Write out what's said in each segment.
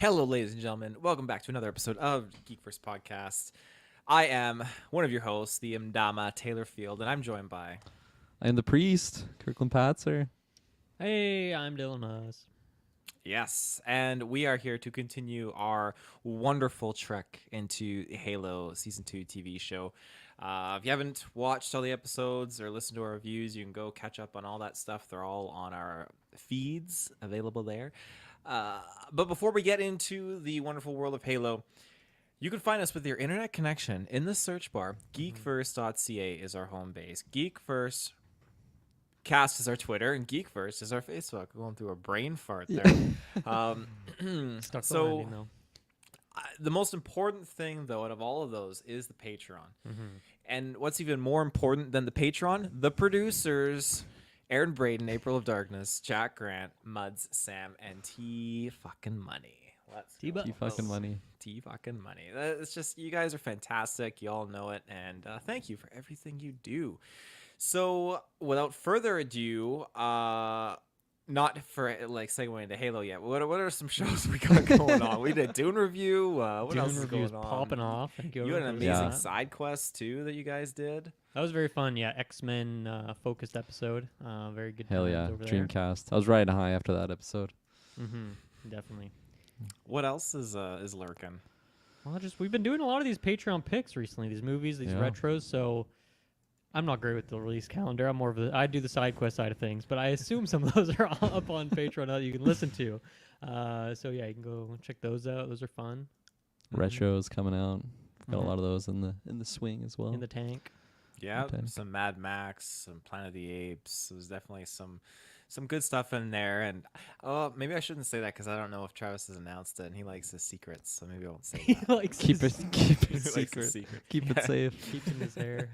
Hello, ladies and gentlemen. Welcome back to another episode of GeekVerse Podcast. I am one of your hosts, the Mdama Taylor Field, and I'm joined by... I am the priest, Kirkland Patzer. Hey, I'm Dylan Haas. Yes, and we are here to continue our wonderful trek into Halo Season 2 TV show. If you haven't watched all the episodes or listened to our reviews, you can go catch up on all that stuff. They're all on our feeds available there. But before we get into the wonderful world of Halo, you can find us with your internet connection in the search bar. GeekVerse.ca is our home base. GeekVerse Cast is our Twitter, and GeekVerse is our Facebook. Going through a brain fart there. Stuck So- landing, though. The most important thing, though, out of all of those is the Patreon. Mm-hmm. And what's even more important than the Patreon? The producers, Aaron Braden, April of Darkness, Jack Grant, Muds, Sam, and T fucking Money. Let's go. T-Bucks. T fucking money. T fucking Money. It's just, you guys are fantastic. You all know it. And thank you for everything you do. So without further ado, not for like segueing into Halo yet. What are some shows we got going on? We did Dune review. What Dune else is reviews going on? popping off. Thank You had an everyone for amazing that. side quest too that you guys did. That was very fun. Yeah, X-Men focused episode. Very good. Hell times yeah, over Dreamcast. I was riding high after that episode. there. Definitely. What else is lurking? Well, we've been doing a lot of these Patreon picks recently. These movies, these Yeah. retros. So I'm not great with the release calendar. I'm more of I do the side quest side of things, but I assume some of those are up on Patreon that you can listen to. So yeah, you can go check those out. Those are fun. Retros coming out. Got Mhm. a lot of those in the swing as well. In the tank. Yeah, Okay. some Mad Max, some Planet of the Apes. There's definitely some good stuff in there. And maybe I shouldn't say that because I don't know if Travis has announced it, and he likes his secrets, so maybe I won't say He that. likes keep his- it keep He it likes secret. his secret. Keep it safe. keeps in his hair.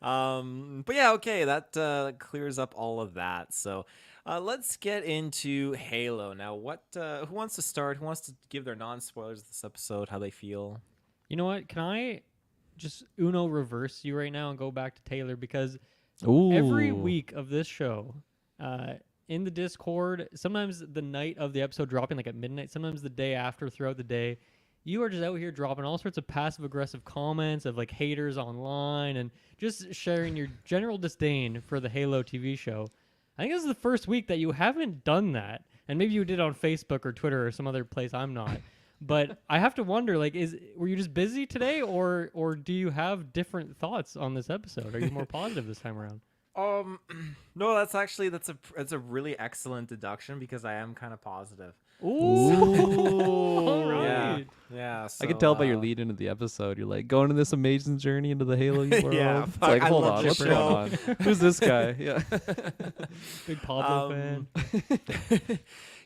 But yeah, okay, that clears up all of that. So let's get into Halo now. Who wants to start? Who wants to give their non-spoilers of this episode, how they feel? You know what? Can I just Uno reverse you right now and go back to Taylor? Because Ooh. every week of this show, in the Discord, sometimes the night of the episode dropping, like at midnight, sometimes the day after throughout the day, you are just out here dropping all sorts of passive-aggressive comments of like haters online and just sharing your general disdain for the Halo TV show. I think this is the first week that you haven't done that. And maybe you did on Facebook or Twitter or some other place I'm not. But I have to wonder, like, were you just busy today, or do you have different thoughts on this episode? Are you more positive this time around? No, that's a really excellent deduction because I am kind of positive. Ooh, Ooh. all Yeah, right. yeah. I can tell by your lead into the episode. You're like going on this amazing journey into the Halo world. Yeah, It's fuck, like, I hold love on, this what's going on? Who's this guy? Yeah. Big Pablo fan.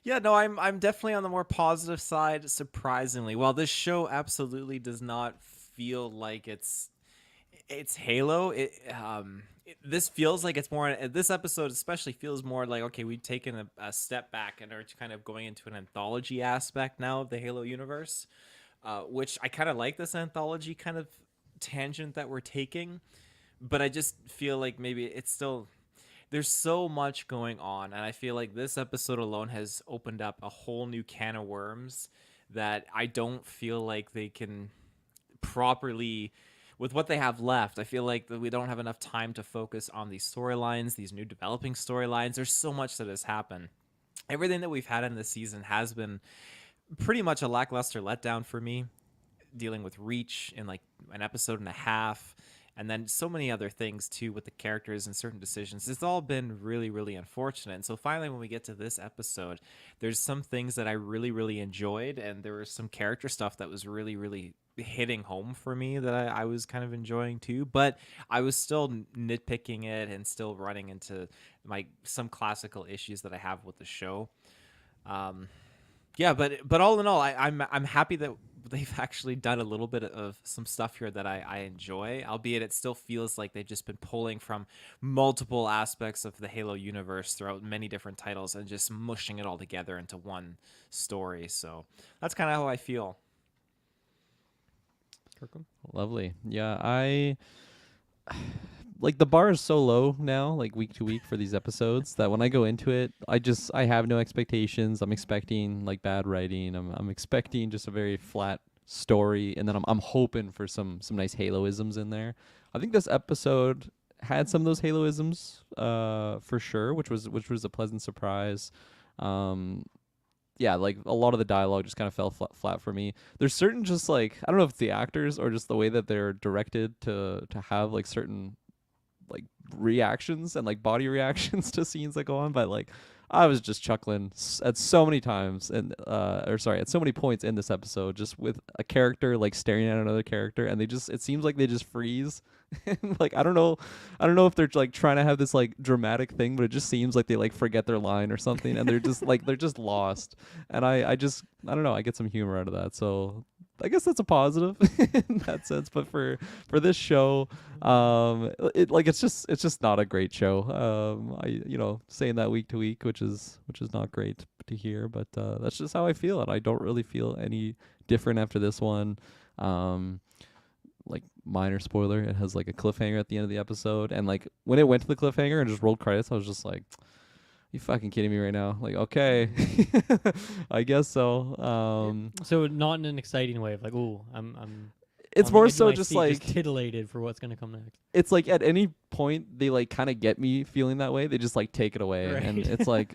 Yeah, no, I'm definitely on the more positive side, surprisingly. While this show absolutely does not feel like it's Halo, this feels like it's more. This episode especially feels more like, okay, we've taken a step back and are kind of going into an anthology aspect now of the Halo universe, which I kind of like this anthology kind of tangent that we're taking, but I just feel like maybe it's still. There's so much going on, and I feel like this episode alone has opened up a whole new can of worms that I don't feel like they can properly, with what they have left. I feel like that we don't have enough time to focus on these storylines, these new developing storylines. There's so much that has happened. Everything that we've had in this season has been pretty much a lackluster letdown for me, dealing with Reach in like an episode and a half. And then so many other things too with the characters and certain decisions. It's all been really, really unfortunate. And so finally, when we get to this episode, there's some things that I really, really enjoyed. And there was some character stuff that was really, really hitting home for me that I was kind of enjoying too. But I was still nitpicking it and still running into some classical issues that I have with the show. Yeah, but all in all, I'm happy that they've actually done a little bit of some stuff here that I enjoy, albeit it still feels like they've just been pulling from multiple aspects of the Halo universe throughout many different titles and just mushing it all together into one story. So that's kind of how I feel. Kirkland? Lovely. Yeah, I like the bar is so low now, like week to week for these episodes, that when I go into it, I have no expectations. I'm expecting like bad writing. I'm expecting just a very flat story, and then I'm hoping for some nice Haloisms in there. I think this episode had some of those Haloisms for sure, which was a pleasant surprise. Um yeah, like a lot of the dialogue just kind of fell flat for me. There's certain just like, I don't know if it's the actors or just the way that they're directed to have like certain like reactions and like body reactions to scenes that go on, but like I was just chuckling at so many times and or sorry, at so many points in this episode, just with a character like staring at another character, and it seems like they just freeze. And like I don't know if they're like trying to have this like dramatic thing, but it just seems like they like forget their line or something, and they're just lost. And I don't know, I get some humor out of that, so I guess that's a positive in that sense. But for this show, it's just not a great show. I saying that week to week, which is not great to hear, but that's just how I feel, and I don't really feel any different after this one. Like, minor spoiler, it has like a cliffhanger at the end of the episode, and like when it went to the cliffhanger and just rolled credits, I was just like, you fucking kidding me right now? Like, okay. I guess so. So not in an exciting way of like, ooh, I'm It's on the more edge of so my just seat, like, titillated for what's gonna come next. it's like at any point they like kind of get me feeling that way. They just like take it away, Right. and it's like,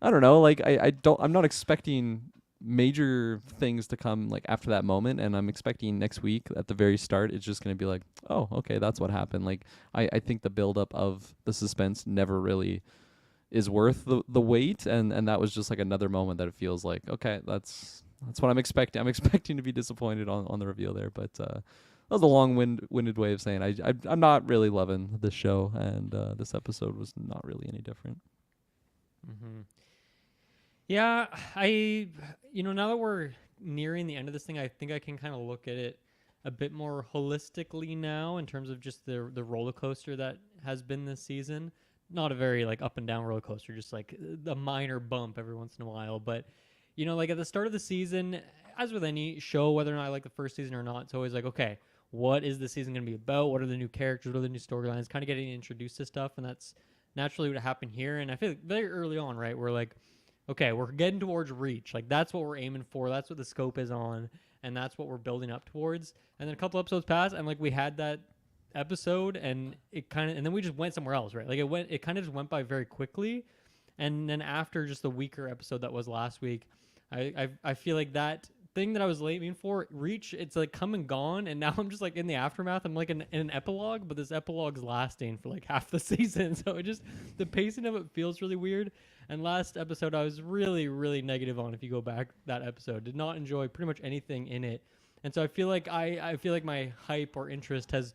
I don't know. Like I'm not expecting major things to come like after that moment, and I'm expecting next week at the very start it's just gonna be like, oh, okay, that's what happened. Like I think the buildup of the suspense never really is worth the wait, and that was just like another moment that it feels like, okay, that's what I'm expecting. I'm expecting to be disappointed on the reveal there, but that was a long-winded way of saying I'm not really loving this show, and this episode was not really any different. Mm-hmm. Yeah, now that we're nearing the end of this thing, I think I can kind of look at it a bit more holistically now in terms of just the roller coaster that has been this season. Not a very like up and down roller coaster, just like a minor bump every once in a while. But like at the start of the season, as with any show, whether or not I like the first season or not, it's always like, okay, what is the season going to be about? What are the new characters? What are the new storylines? Kind of getting introduced to stuff, and that's naturally what happened here. And I feel like very early on, right, we're like, okay, we're getting towards Reach. Like, that's what we're aiming for. That's what the scope is on, and that's what we're building up towards. And then a couple episodes pass, and like we had that episode, and then we just went somewhere else, right? Like it kind of just went by very quickly. And then after just the weaker episode that was last week, I feel like that thing that I was aiming for, Reach, it's like come and gone, and now I'm just like in the aftermath. I'm like in an epilogue, but this epilogue's lasting for like half the season, so the pacing of it feels really weird. And last episode, I was really, really negative on. If you go back that episode, did not enjoy pretty much anything in it, and so I feel like my hype or interest has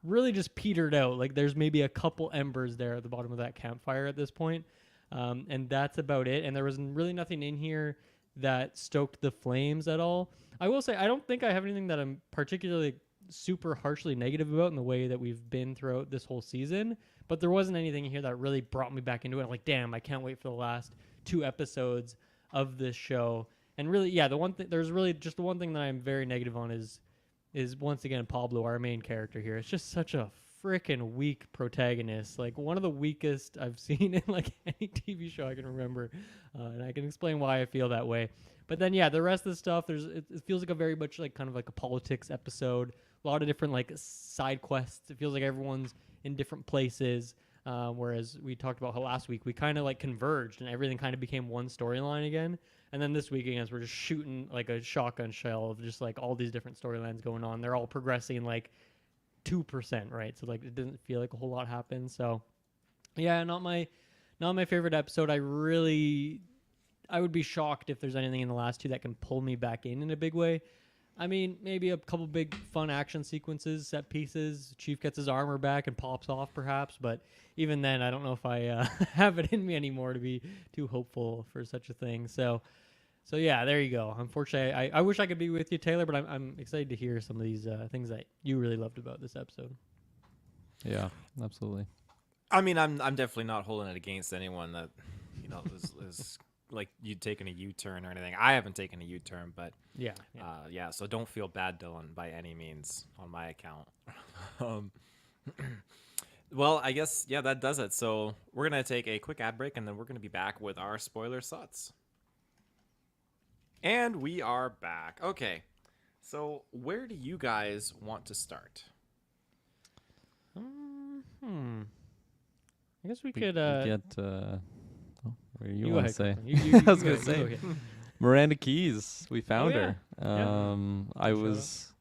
really just petered out. Like there's maybe a couple embers there at the bottom of that campfire at this point, and that's about it. And there was really nothing in here that stoked the flames at all. I will say I don't think I have anything that I'm particularly super harshly negative about in the way that we've been throughout this whole season, but there wasn't anything here that really brought me back into it. I'm like, damn, I can't wait for the last 2 episodes of this show. And really, yeah, there's really just the one thing that I'm very negative on is once again Pablo, our main character here. It's just such a freaking weak protagonist, like one of the weakest I've seen in like any TV show I can remember, and I can explain why I feel that way. But then yeah, the rest of the stuff, it feels like a very much like kind of like a politics episode, a lot of different like side quests. It feels like everyone's in different places, whereas we talked about how last week we kind of like converged and everything kind of became one storyline again. And then this week, again, we're just shooting like a shotgun shell of just like all these different storylines going on. They're all progressing like 2%, right? So like it doesn't feel like a whole lot happened. So yeah, not my favorite episode. I would be shocked if there's anything in the last 2 that can pull me back in a big way. I mean, maybe a couple big fun action sequences, set pieces. Chief gets his armor back and pops off, perhaps. But even then, I don't know if I have it in me anymore to be too hopeful for such a thing. So yeah, there you go. Unfortunately, I wish I could be with you, Taylor, but I'm excited to hear some of these things that you really loved about this episode. Yeah, absolutely. I mean, I'm definitely not holding it against anyone that is like you taking a U-turn or anything. I haven't taken a U-turn, but Yeah. so don't feel bad, Dylan, by any means on my account. Well, I guess yeah, that does it. So we're gonna take a quick ad break, and then we're gonna be back with our spoiler thoughts. And we are back. Okay, so where do you guys want to start? Hmm. I guess we We could. we get where you You go want to ahead, say? Copeland. You I was go gonna ahead. You go say ahead. Miranda Keys. We Oh found yeah. her. Yeah. I Good shout out. was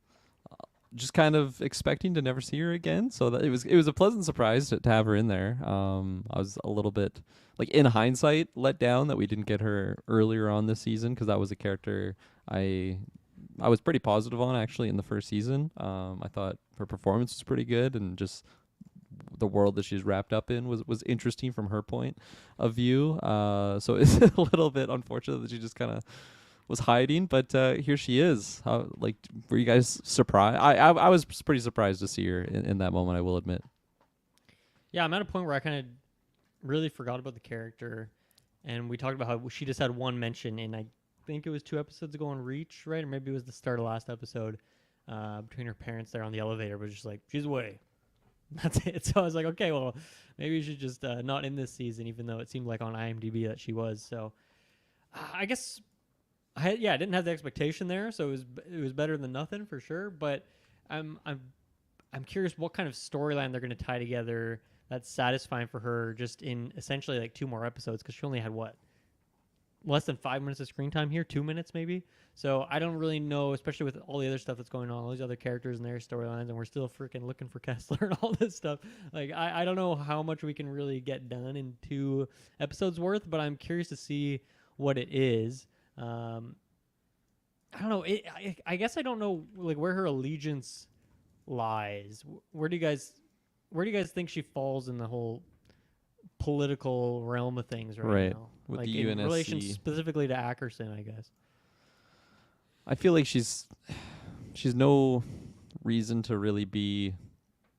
just kind of expecting to never see her again, so that it was a pleasant surprise to have her in there. I was a little bit like in hindsight let down that we didn't get her earlier on this season because that was a character I I was pretty positive on actually in the first season. I thought her performance was pretty good and just the world that she's wrapped up in was interesting from her point of view. So it's a little bit unfortunate that she just kind of was hiding, but here she is. How like were you guys surprised? I was pretty surprised to see her in that moment. I will admit. Yeah, I'm at a point where I kind of really forgot about the character, and we talked about how she just had one mention, and I think it was 2 episodes ago on Reach, right, or maybe it was the start of last episode, between her parents there on the elevator, but just like she's away. That's it. So I was like, okay, well, maybe she's just not in this season, even though it seemed like on IMDb that she was. So I guess I didn't have the expectation there, so it was better than nothing for sure. But I'm I'm I'm curious what kind of storyline they're going to tie together that's satisfying for her, just in essentially like 2 more episodes, because she only had what, less than 5 minutes of screen time here, 2 minutes maybe. So I don't really know, especially with all the other stuff that's going on, all these other characters and their storylines, and we're still freaking looking for Kessler and all this stuff. Like I don't know how much we can really get done in 2 episodes worth, but I'm curious to see what it is. Um, I don't know. I guess I don't know like where her allegiance lies. Where do you guys think she falls in the whole political realm of things right Right now? with Like the in relation UNSC, specifically to Ackerson, I guess. I feel like she's no reason to really be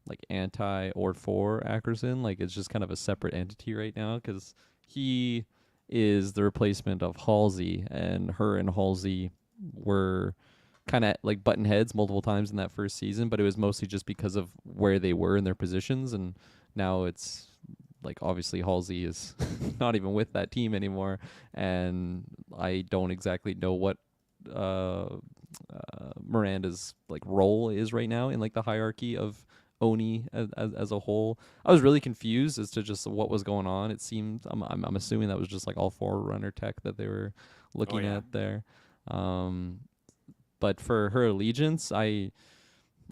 like anti or for Ackerson. Like it's just kind of a separate entity right now because he is the replacement of Halsey, and her and Halsey were kind of like button heads multiple times in that first season, but it was mostly just because of where they were in their positions, and now it's like obviously Halsey is not even with that team anymore, and I don't exactly know what uh, Miranda's like role is right now in like the hierarchy of Oni as a whole. I was really confused as to just what was going on. It seemed I'm assuming that was just like all Forerunner tech that they were Oh looking yeah. at there. But for her allegiance, I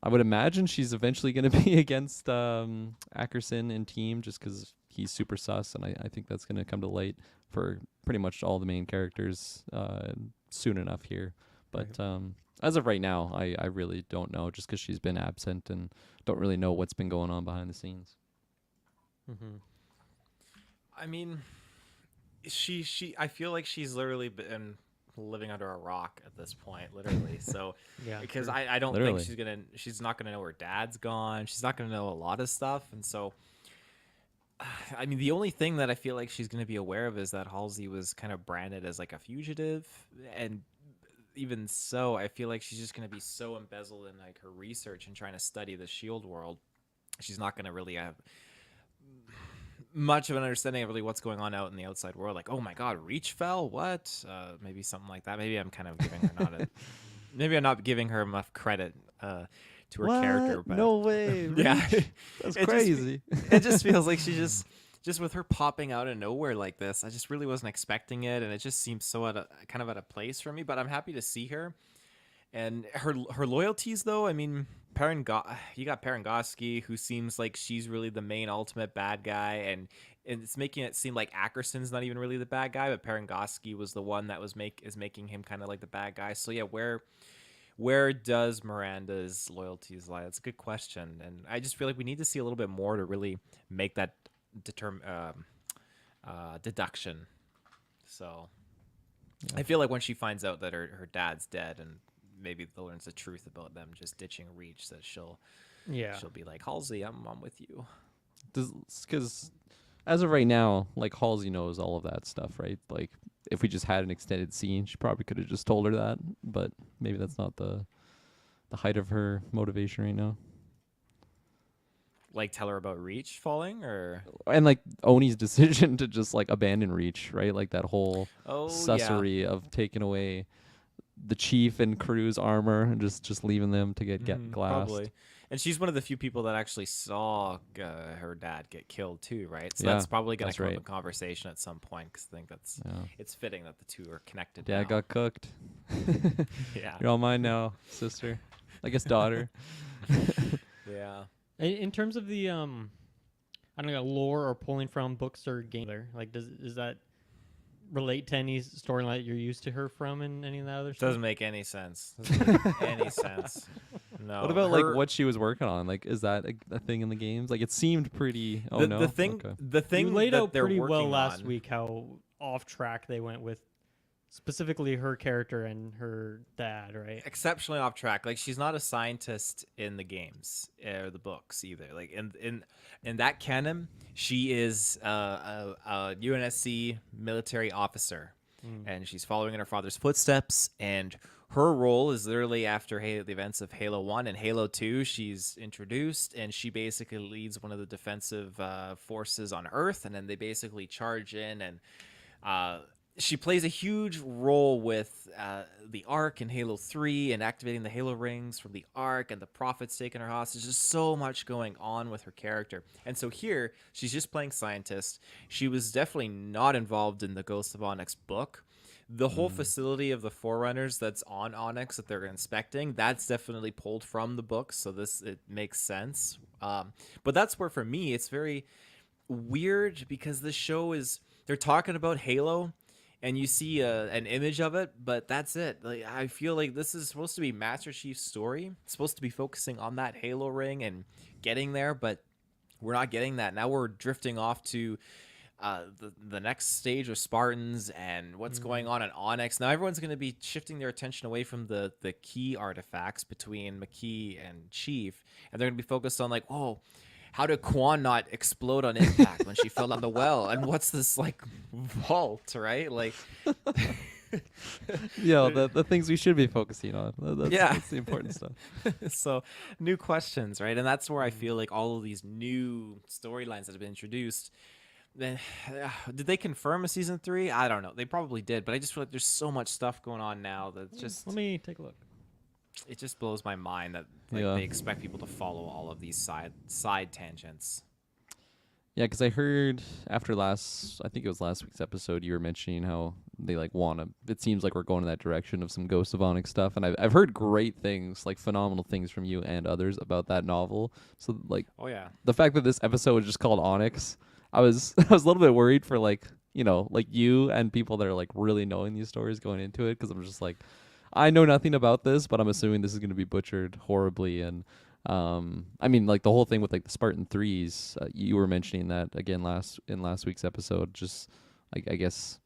would imagine she's eventually going to be against Ackerson and team just because he's super sus, and I think that's going to come to light for pretty much all the main characters soon enough here. But as of right now, I really don't know just because she's been absent and don't really know what's been going on behind the scenes. Mm-hmm. I mean, she I feel like she's literally been living under a rock at this point, literally. So Yeah, because true. I don't think Literally. she's not gonna know her dad's gone. She's not gonna know a lot of stuff, and so I mean the only thing that I feel like she's gonna be aware of is that Halsey was kind of branded as like a fugitive, and even so, I feel like she's just gonna be so embezzled in like her research and trying to study the Shield world. She's not gonna really have much of an understanding of really what's going on out in the outside world. Like, oh my God, Reach fell? What? Maybe something like that. Maybe I'm kind of giving her maybe I'm not giving her enough credit to her character, What? but No way. yeah, Reach? That's crazy. it just feels like she just with her popping out of nowhere like this. I just really wasn't expecting it, and it just seems so kind of at a place for me. But I'm happy to see her. And her loyalties, though, I mean, you got Parangoski, who seems like she's really the main ultimate bad guy, and it's making it seem like Ackerson's not even really the bad guy, but Parangoski was the one that is making him kind of like the bad guy. So yeah, where does Miranda's loyalties lie? That's a good question, and I just feel like we need to see a little bit more to really make that deduction. So Yeah. I feel like when she finds out that her dad's dead and maybe learns the truth about them just ditching Reach, that Yeah. she'll be like, Halsey, I'm with you. Because as of right now, like Halsey knows all of that stuff, right? Like if we just had an extended scene, she probably could have just told her that, but maybe that's not the height of her motivation right now. Like tell her about Reach falling, or And like Oni's decision to just like abandon Reach, right? Like that whole oh yeah. sussery of taking away the chief and crew's armor and just leaving them to get glassed. Probably. And she's one of the few people that actually saw her dad get killed too, right? So Yeah, that's probably going to that's come up right. in conversation at some point because I think Yeah. it's fitting that the two are connected. Dad now. got cooked. Yeah. You're all mine now, sister. I guess daughter. Yeah. In terms of the I don't know, lore or pulling from books or games, like does that relate to any storyline that you're used to her from in any of that other stuff? Doesn't make any sense. Doesn't make any sense. No. What about like what she was working on? Like, is that a thing in the games? Like, it seemed pretty. Oh no. The thing Okay. the thing You laid that out they're pretty well working last on- week how off track they went with specifically her character and her dad, right? exceptionally off track. Like she's not a scientist in the games or the books either. Like in that canon, she is a UNSC military officer, and she's following in her father's footsteps. And her role is literally after the events of Halo 1 and Halo 2. She's introduced, and she basically leads one of the defensive forces on Earth, and then they basically charge in and. She plays a huge role with the Ark in Halo 3 and activating the Halo rings from the Ark and the Prophet's taking her hostage. There's just so much going on with her character. And so here, she's just playing scientist. She was definitely not involved in the Ghost of Onyx book. The whole facility of the Forerunners that's on Onyx that they're inspecting, that's definitely pulled from the book, so it makes sense. But that's where, for me, it's very weird because this show is... They're talking about Halo, and you see an image of it, but that's it. Like, I feel like this is supposed to be Master Chief's story. It's supposed to be focusing on that Halo ring and getting there, but we're not getting that. Now we're drifting off to the next stage of Spartans and what's going on in Onyx. Now everyone's going to be shifting their attention away from the key artifacts between McKee and Chief, and they're going to be focused on like, oh, how did Quan not explode on impact when she fell down the well? And what's this like vault, right? Like, Yeah, the things we should be focusing on. That's the important stuff. so new questions, right? And that's where I feel like all of these new storylines that have been introduced. Then, did they confirm a season 3? I don't know. They probably did, but I just feel like there's so much stuff going on now that just Let me take a look. it just blows my mind that like Yeah. they expect people to follow all of these side tangents. Yeah, because I heard after I think it was last week's episode, you were mentioning how they like want to. It seems like we're going in that direction of some Ghost of Onyx stuff, and I've heard great things, like phenomenal things from you and others about that novel. So like Oh yeah. the fact that this episode was just called Onyx, I was I was a little bit worried for like like you and people that are like really knowing these stories going into it, because I'm just like, I know nothing about this, but I'm assuming this is going to be butchered horribly. And I mean, like the whole thing with like the Spartan 3s, you were mentioning that again last week's episode. Just like, I guess,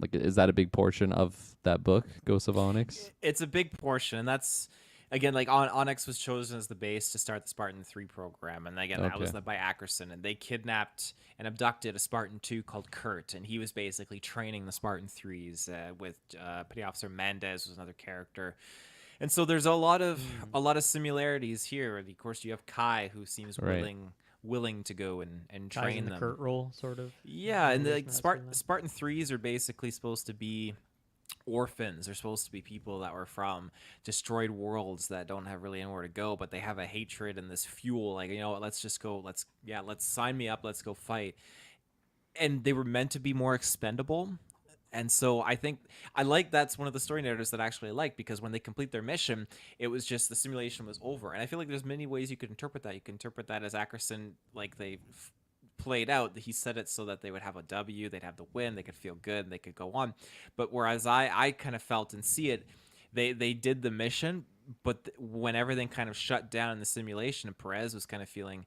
like, is that a big portion of that book, Ghosts of Onyx? It's a big portion, and that's again like Onyx was chosen as the base to start the Spartan 3 program, and again that was Okay. led by Ackerson, and they kidnapped and abducted a Spartan 2 called Kurt, and he was basically training the Spartan 3s with Petty Officer Mendez was another character. And so there's a lot of similarities here. Of course, you have Kai, who seems Right. willing to go and Ties train in the them. Kurt role, sort of. Yeah, and the Relation that's in that. Spartan 3s are basically supposed to be orphans. They're supposed to be people that were from destroyed worlds that don't have really anywhere to go, but they have a hatred and this fuel. Like, let's just go. Let's sign me up. Let's go fight. And they were meant to be more expendable. And so I think that's one of the story narratives that I actually like, because when they complete their mission, it was just the simulation was over. And I feel like there's many ways you could interpret that. You can interpret that as Ackerson, like they played out. He said it so that they would have a W, they'd have the win, they could feel good, and they could go on. But whereas I kind of felt and see it, they did the mission, but when everything kind of shut down in the simulation, and Perez was kind of feeling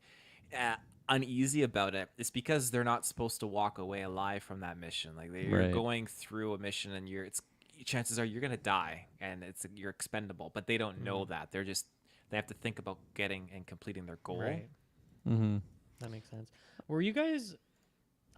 uneasy about it, it's because they're not supposed to walk away alive from that mission. Like you're Right. going through a mission, and chances are you're gonna die, and you're expendable. But they don't know that. They have to think about getting and completing their goal. Right. Mm-hmm. That makes sense. Were you guys?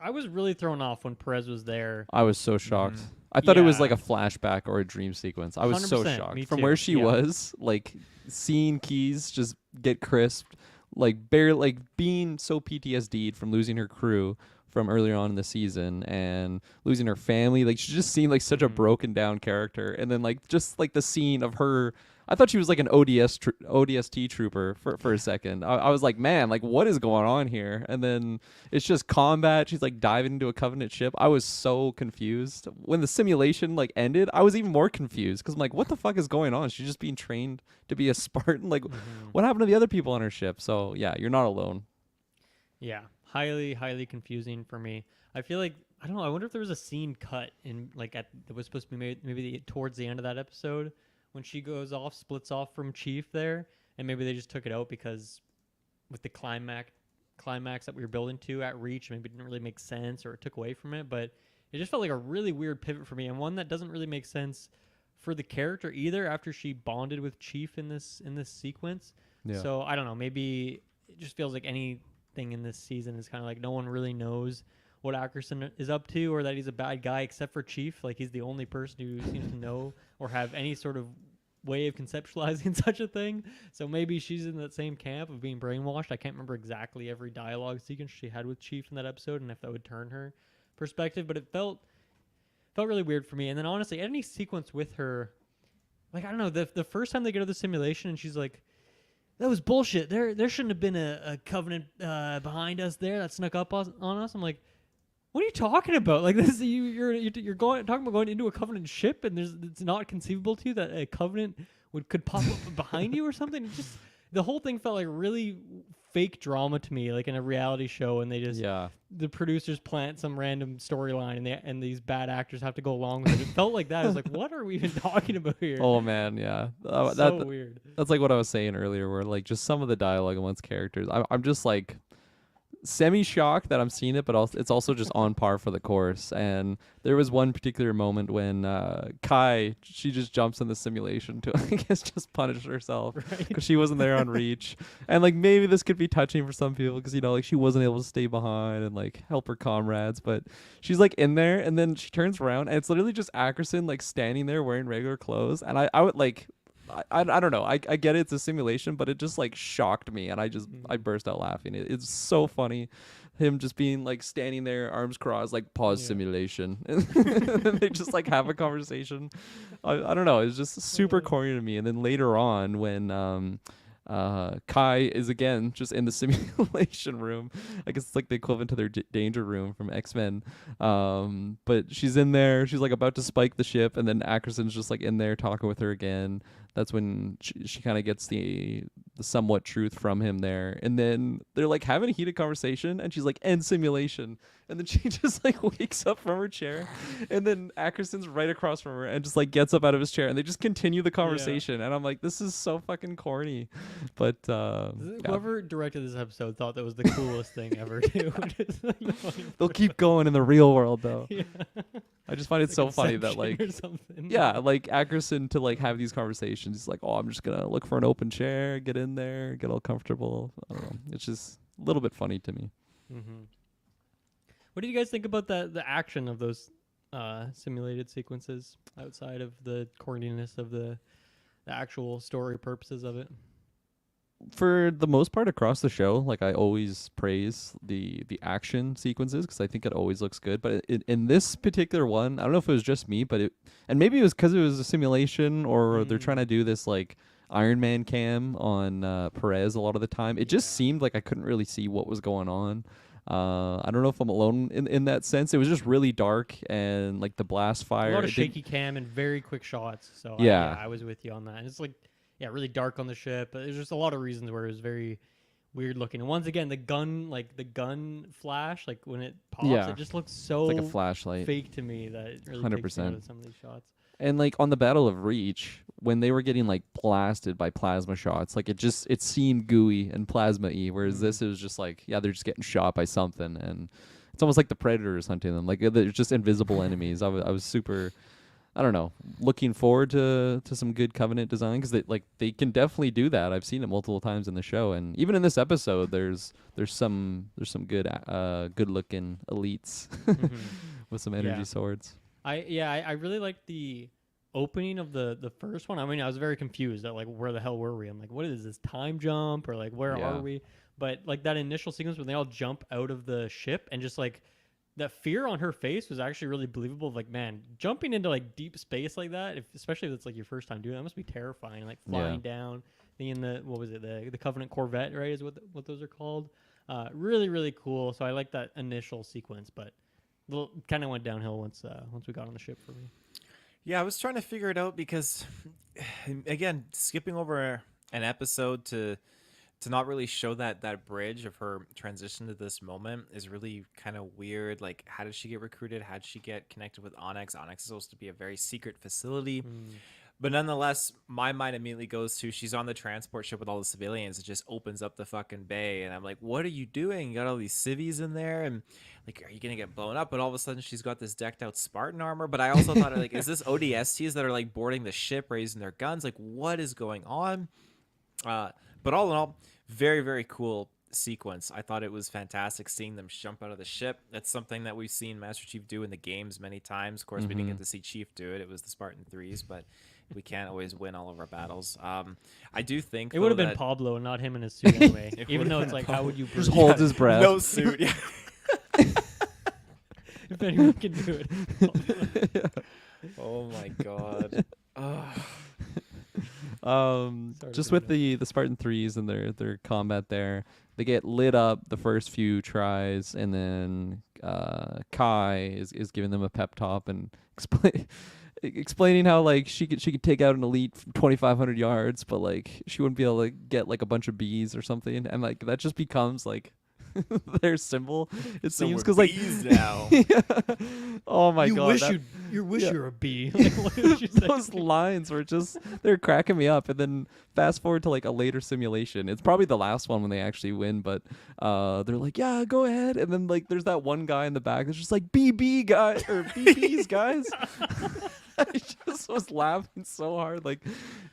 I was really thrown off when Perez was there. I was so shocked. I thought it was Yeah. like a flashback or a dream sequence. I was so 100%, shocked me from too. where she Yeah. was, like seeing Keys just get crisped, like barely like being so PTSD'd from losing her crew from earlier on in the season and losing her family. Like she just seemed like such a broken down character. And then like just like the scene of her, I thought she was like an ODST trooper for a second. I was like, man, like what is going on here? And then it's just combat. She's like diving into a Covenant ship. I was so confused. When the simulation like ended, I was even more confused because I'm like, what the fuck is going on? She's just being trained to be a Spartan. Like, what happened to the other people on her ship? So yeah, you're not alone. Yeah, highly confusing for me. I feel like I don't know. I wonder if there was a scene cut in like that was supposed to be made maybe towards the end of that episode when she goes off, splits off from Chief there, and maybe they just took it out because with the climax that we were building to at Reach, maybe it didn't really make sense or it took away from it. But it just felt like a really weird pivot for me, and one that doesn't really make sense for the character either. After she bonded with Chief in this sequence, Yeah. so I don't know. Maybe it just feels like anything in this season is kind of like no one really knows what Ackerson is up to or that he's a bad guy except for Chief. Like he's the only person who seems to know or have any sort of way of conceptualizing such a thing. So maybe she's in that same camp of being brainwashed. I can't remember exactly every dialogue sequence she had with Chief in that episode and if that would turn her perspective, but it felt really weird for me. And then honestly, any sequence with her, like I don't know, the first time they go to the simulation and she's like, that was bullshit. There shouldn't have been a Covenant behind us there that snuck up on us. I'm like, what are you talking about? Like this, you're talking about going into a Covenant ship, and it's not conceivable to you that a Covenant could pop up behind you or something. It just the whole thing felt like really fake drama to me, like in a reality show, and they just the producers plant some random storyline, and these bad actors have to go along with it. It felt like that. I was like, what are we even talking about here? Oh man, yeah, So weird. That's like what I was saying earlier, where like just some of the dialogue amongst characters, I'm just like semi-shocked that I'm seeing it, but also it's also just on par for the course. And there was one particular moment when Kai, she just jumps in the simulation to I guess just punish herself because she wasn't there on Reach. And like maybe this could be touching for some people because like she wasn't able to stay behind and like help her comrades, but she's like in there and then she turns around and it's literally just Ackerson like standing there wearing regular clothes. And I would like I don't know. I get it's a simulation, but it just like shocked me, and I burst out laughing. It's so funny, him just being like standing there, arms crossed, like pause simulation, and then they just like have a conversation. I don't know. It's just super corny to me. And then later on, when Kai is again just in the simulation room. I guess it's like the equivalent to their danger room from X-Men. But she's in there. She's like about to spike the ship, and then Ackerson's just like in there talking with her again. That's when she kind of gets the somewhat truth from him there. And then they're like having a heated conversation, and she's like, end simulation. And then she just like wakes up from her chair, and then Ackerson's right across from her and just like gets up out of his chair, and they just continue the conversation. And I'm like, this is so fucking corny. But whoever directed this episode thought that was the coolest thing ever too. They'll keep going in the real world though. Yeah. I just find it so funny that like like Ackerson to like have these conversations. He's like, oh, I'm just gonna look for an open chair, get in there, get all comfortable. I don't know. It's just a little bit funny to me. Mm-hmm. What do you guys think about the action of those simulated sequences outside of the corniness of the actual story purposes of it? For the most part across the show, like I always praise the action sequences because I think it always looks good. But in this particular one, I don't know if it was just me, but and maybe it was because it was a simulation or they're trying to do this like Iron Man cam on Perez a lot of the time. It just seemed like I couldn't really see what was going on. I don't know if I'm alone in that sense. It was just really dark and like the blast fire. A lot of shaky cam and very quick shots. So I was with you on that. And it's like, really dark on the ship. But there's just a lot of reasons where it was very weird looking. And once again, the gun flash, like when it pops, it just looks so it's like a flashlight fake to me that it really 100%. takes me out of some of these shots. And like on the Battle of Reach, when they were getting like blasted by plasma shots, like it seemed gooey and plasma-y, whereas this is just like, they're just getting shot by something, and it's almost like the Predators hunting them. Like they're just invisible enemies. I was super, I don't know, looking forward to some good Covenant design because they can definitely do that. I've seen it multiple times in the show, and even in this episode, there's some good looking elites with some energy swords. I really like the opening of the first one, I mean, I was very confused at like where the hell were we? I'm like, what is this time jump or like where Yeah. are we? But like that initial sequence when they all jump out of the ship and just like that fear on her face was actually really believable. Like, man, jumping into like deep space like that, especially if it's like your first time doing that, must be terrifying. Like flying down, thinking the what was it, the Covenant Corvette, right? Is what those are called. Really, really cool. So I like that initial sequence, but kind of went downhill once we got on the ship for me. Yeah, I was trying to figure it out because, again, skipping over an episode to not really show that bridge of her transition to this moment is really kind of weird. Like, how did she get recruited? How did she get connected with Onyx? Onyx is supposed to be a very secret facility. But nonetheless, my mind immediately goes to she's on the transport ship with all the civilians. It just opens up the fucking bay. And I'm like, what are you doing? You got all these civvies in there. And like, are you going to get blown up? But all of a sudden, she's got this decked out Spartan armor. But I also thought, like, is this ODSTs that are like boarding the ship, raising their guns? Like, what is going on? But all in all, very, very cool sequence. I thought it was fantastic seeing them jump out of the ship. That's something that we've seen Master Chief do in the games many times. Of course, we didn't get to see Chief do it. It was the Spartan 3s, but we can't always win all of our battles. I do think It would have been Pablo and not him in his suit anyway. Even though it's like, how would you Just holds his breath. No suit. Yeah. if anyone can do it? Oh my god. Sorry Just to with bring the Spartan 3s and their combat there, they get lit up the first few tries, and then Kai is giving them a pep talk and explaining how like she could take out an elite from 2,500 yards, but like she wouldn't be able to get like a bunch of bees or something, and like that just becomes like their symbol. It So seems we're because like bees now. Yeah. Oh my you god, wish that- you wish yeah. you were a bee. Like, what did you say? those lines were just they're cracking me up. And then fast forward to like a later simulation, it's probably the last one when they actually win, but they're like, yeah, go ahead. And then like there's that one guy in the back that's just like BB guys or BBs guys. I just was laughing so hard. Like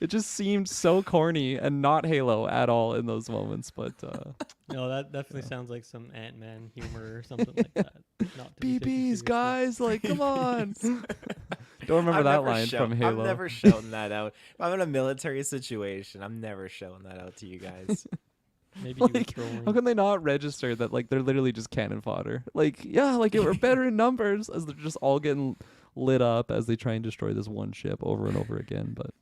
it just seemed so corny and not Halo at all in those moments. But No, that definitely sounds like some Ant-Man humor or something like that. Not to be taken BBs seriously. guys, like come on. Don't remember I'm that never line from Halo. I'm never shouting that out. If I'm in a military situation, I'm never shouting that out to you guys. Maybe you were Like, trolling. how can they not register that like they're literally just cannon fodder? Like, yeah, like we're better in numbers as they're just all getting lit up as they try and destroy this one ship over and over again. But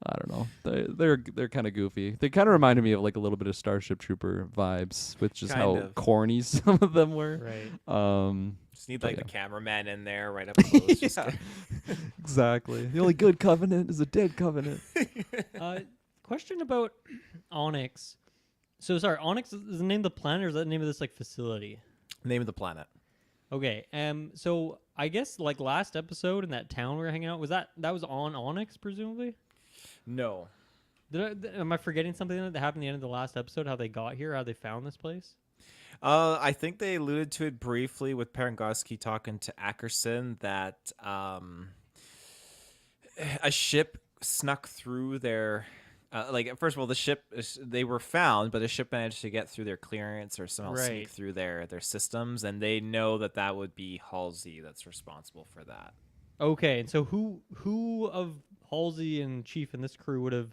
I don't know. They're kind of goofy. They kind of reminded me of like a little bit of Starship Trooper vibes with just Kind how of. corny some of them were. Right. Just need But like yeah. the cameraman in there right up close. Just Yeah. Exactly. The only good covenant is a dead covenant. Question about Onyx. So sorry, Onyx is the name of the planet, or is that the name of this like facility? name of the planet. Okay. So I guess like last episode in that town we were hanging out, that was on Onyx presumably? No. Am I forgetting something that happened at the end of the last episode? How they got here? How they found this place? I think they alluded to it briefly with Parangoski talking to Ackerson that a ship snuck through their. Like first of all, the ship they were found, but the ship managed to get through their clearance or somehow Right. sneak through their systems, and they know that would be Halsey that's responsible for that. Okay, and so who of Halsey and Chief and this crew would have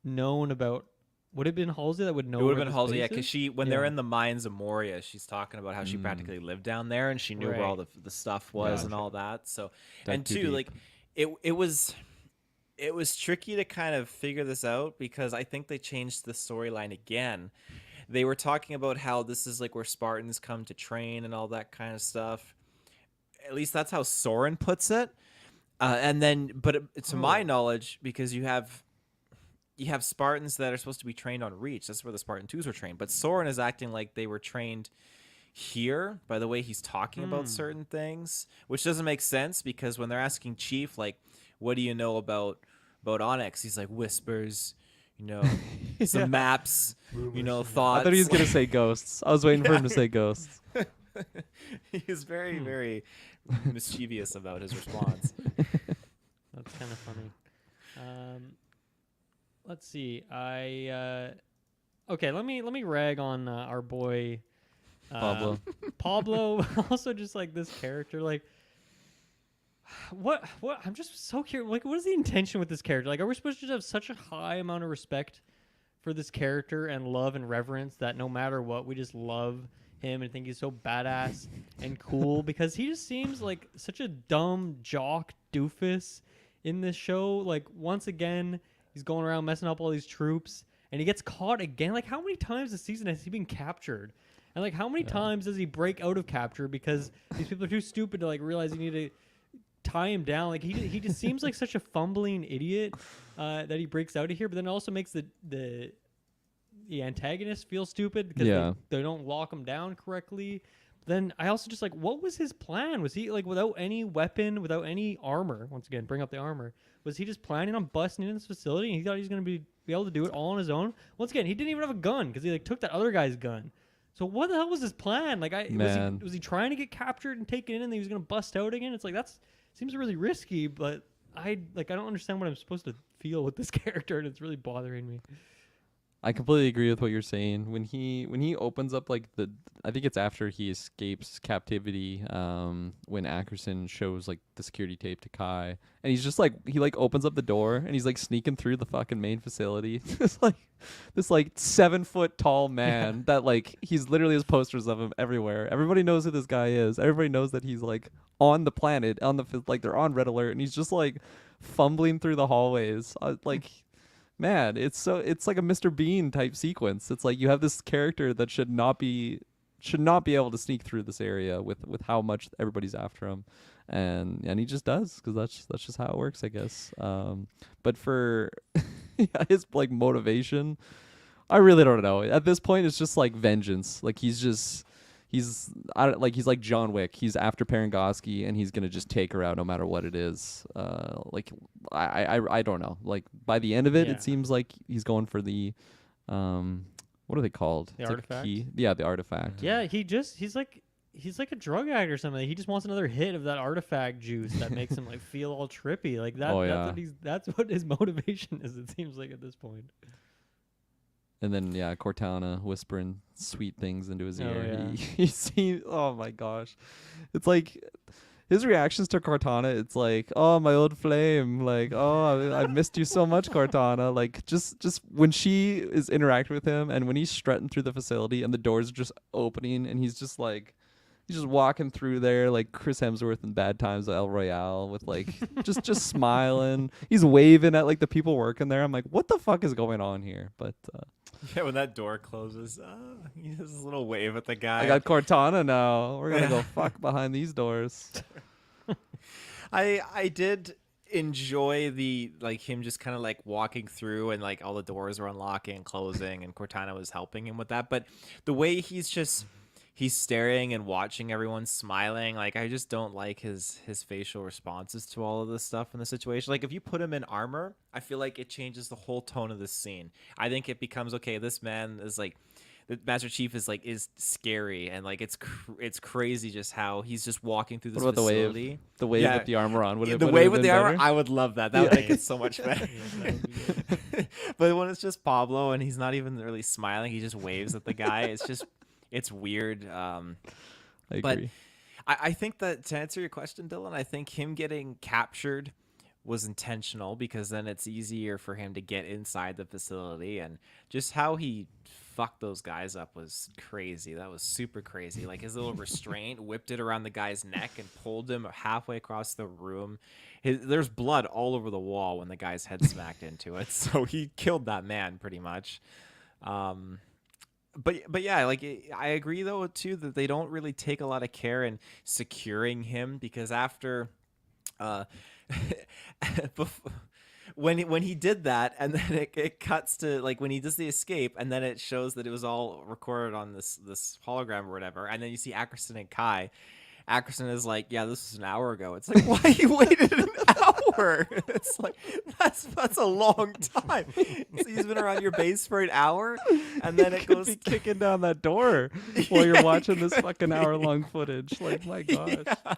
known about? Would it have been Halsey that would know? It would where have been this Halsey, yeah, base because is? they're Yeah. in the mines of Moria, she's talking about how she practically lived down there, and she knew where all Right. the stuff was and Gotcha. all that. So, Dug and too two, deep. like it was tricky to kind of figure this out because I think they changed the storyline again. They were talking about how this is like where Spartans come to train and all that kind of stuff. At least that's how Soren puts it. And then, but to my knowledge, because you have Spartans that are supposed to be trained on Reach. That's where the Spartan 2s were trained. But Soren is acting like they were trained here by the way he's talking about certain things, which doesn't make sense because when they're asking Chief, like, what do you know about Onyx? He's like, whispers, some Yeah. maps, thoughts. I thought he was gonna say ghosts. I was waiting for him to say ghosts. He was very, very mischievous about his response. That's kind of funny. Let's see. Okay. Let me rag on our boy Pablo. Pablo. Also, just like this character, like What I'm just so curious. Like, what is the intention with this character? Like, are we supposed to have such a high amount of respect for this character and love and reverence that no matter what, we just love him and think he's so badass and cool? Because he just seems like such a dumb jock doofus in this show. Like, once again, he's going around messing up all these troops, and he gets caught again. Like, how many times this season has he been captured? And like, how many times does he break out of capture because these people are too stupid to like realize you need to tie him down? Like, he just seems like such a fumbling idiot that he breaks out of here, but then it also makes the antagonist feel stupid because they don't lock him down correctly. Then I also just like, what was his plan? Was he like without any weapon, without any armor? Once again, bring up the armor. Was he just planning on busting into this facility and he thought he was going to be able to do it all on his own? Once again, he didn't even have a gun because he like took that other guy's gun. So what the hell was his plan? Like, was he trying to get captured and taken in, and then he was going to bust out again? It's like, that's seems really risky, but I don't understand what I'm supposed to feel with this character, and it's really bothering me. I completely agree with what you're saying. When he opens up like I think it's after he escapes captivity, when Ackerson shows like the security tape to Kai, and he's just like he like opens up the door and he's like sneaking through the fucking main facility. this 7-foot tall man that like he's literally has posters of him everywhere. Everybody knows who this guy is. Everybody knows that he's like on the planet, like they're on red alert, and he's just like fumbling through the hallways, like. Man, it's like a Mr. Bean type sequence. It's like you have this character that should not be able to sneak through this area with how much everybody's after him, and he just does because that's just how it works, I guess. But for his like motivation, I really don't know. At this point, it's just like vengeance. Like he's like John Wick. He's after Parangosky, and he's gonna just take her out no matter what it is. Like I don't know. Like by the end of it, it seems like he's going for the, what are they called? The artifact. The artifact. Yeah, he's like a drug addict or something. He just wants another hit of that artifact juice that makes him like feel all trippy. Like that. That's what his motivation is. It seems like at this point. And then Cortana whispering sweet things into his ear. Yeah. He seems, oh my gosh, it's like his reactions to Cortana. It's like, oh, my old flame, like, oh, I missed you so much, Cortana. Like just when she is interacting with him, and when he's strutting through the facility and the doors are just opening, and he's just walking through there like Chris Hemsworth in Bad Times at El Royale with like just smiling. He's waving at like the people working there. I'm like, what the fuck is going on here? But yeah, when that door closes, he does this little wave at the guy. I got Cortana now. We're gonna go fuck behind these doors. I did enjoy the like him just kind of like walking through and like all the doors were unlocking and closing and Cortana was helping him with that. But the way he's staring and watching everyone smiling, like I just don't like his facial responses to all of this stuff in the situation. Like if you put him in armor, I feel like it changes the whole tone of this scene. I think it becomes, okay, this man is like, the Master Chief is scary, and like it's crazy just how he's just walking through this facility. The wave with the armor on. The wave with the armor, I would love that. That would make it so much better. But when it's just Pablo and he's not even really smiling, he just waves at the guy. It's weird. I agree. But I think that to answer your question, Dylan, I think him getting captured was intentional because then it's easier for him to get inside the facility, and just how he fucked those guys up was crazy. That was super crazy. Like his little restraint whipped it around the guy's neck and pulled him halfway across the room. There's blood all over the wall when the guy's head smacked into it. So he killed that man pretty much. But yeah, like I agree though too that they don't really take a lot of care in securing him, because after when he did that, and then it cuts to like when he does the escape, and then it shows that it was all recorded on this hologram or whatever, and then you see Ackerson and Kai. Ackerson is like, yeah, this was an hour ago. It's like, why you waited an hour? It's like, that's a long time. So he's been around your base for an hour, and then it goes be kicking down that door while you're watching this fucking hour-long footage. Like, my gosh. Yeah.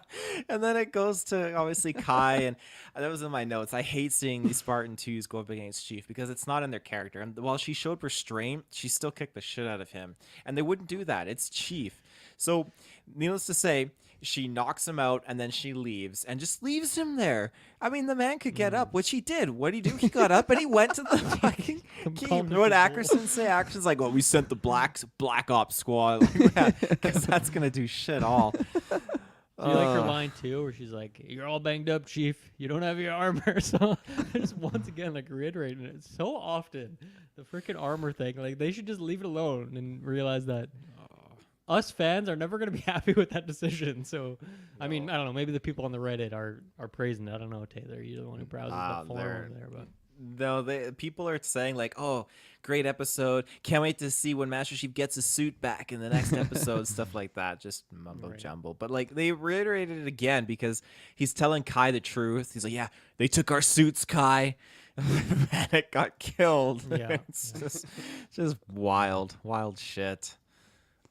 And then it goes to obviously Kai, and that was in my notes. I hate seeing these Spartan 2s go up against Chief because it's not in their character. And while she showed restraint, she still kicked the shit out of him. And they wouldn't do that. It's Chief. So, needless to say, She knocks him out, and then she leaves and just leaves him there. I mean, the man could get up, which he did. What did he do? He got up and he went to the fucking Calm key. What the Ackerson say? Ackerson's like, well, we sent the Black Ops squad, because that's gonna do shit all. Do you like her line too, where she's like, "You're all banged up, Chief. You don't have your armor." So just once again, like reiterating it so often, the freaking armor thing. Like they should just leave it alone and realize that us fans are never gonna be happy with that decision. So, I mean, I don't know. Maybe the people on the Reddit are praising it. I don't know, Taylor. You're the one who browses the forum there, but. No, people are saying like, "Oh, great episode! Can't wait to see when Master Chief gets his suit back in the next episode." Stuff like that, just mumbo jumbo. But like they reiterated it again because he's telling Kai the truth. He's like, "Yeah, they took our suits, Kai." And it got killed. Yeah, It's just wild shit.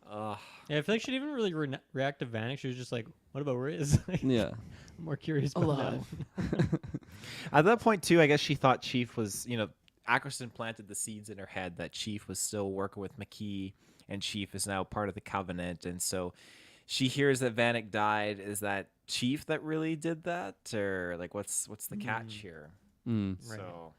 Yeah, I feel like she didn't even really react to Vanek. She was just like, "What about Riz?" Like, Yeah. I'm more curious about that. At that point, too, I guess she thought Chief was, Ackerson planted the seeds in her head that Chief was still working with McKee, and Chief is now part of the Covenant. And so she hears that Vanek died. Is that Chief that really did that? Or, like, what's the catch here? Mm. So,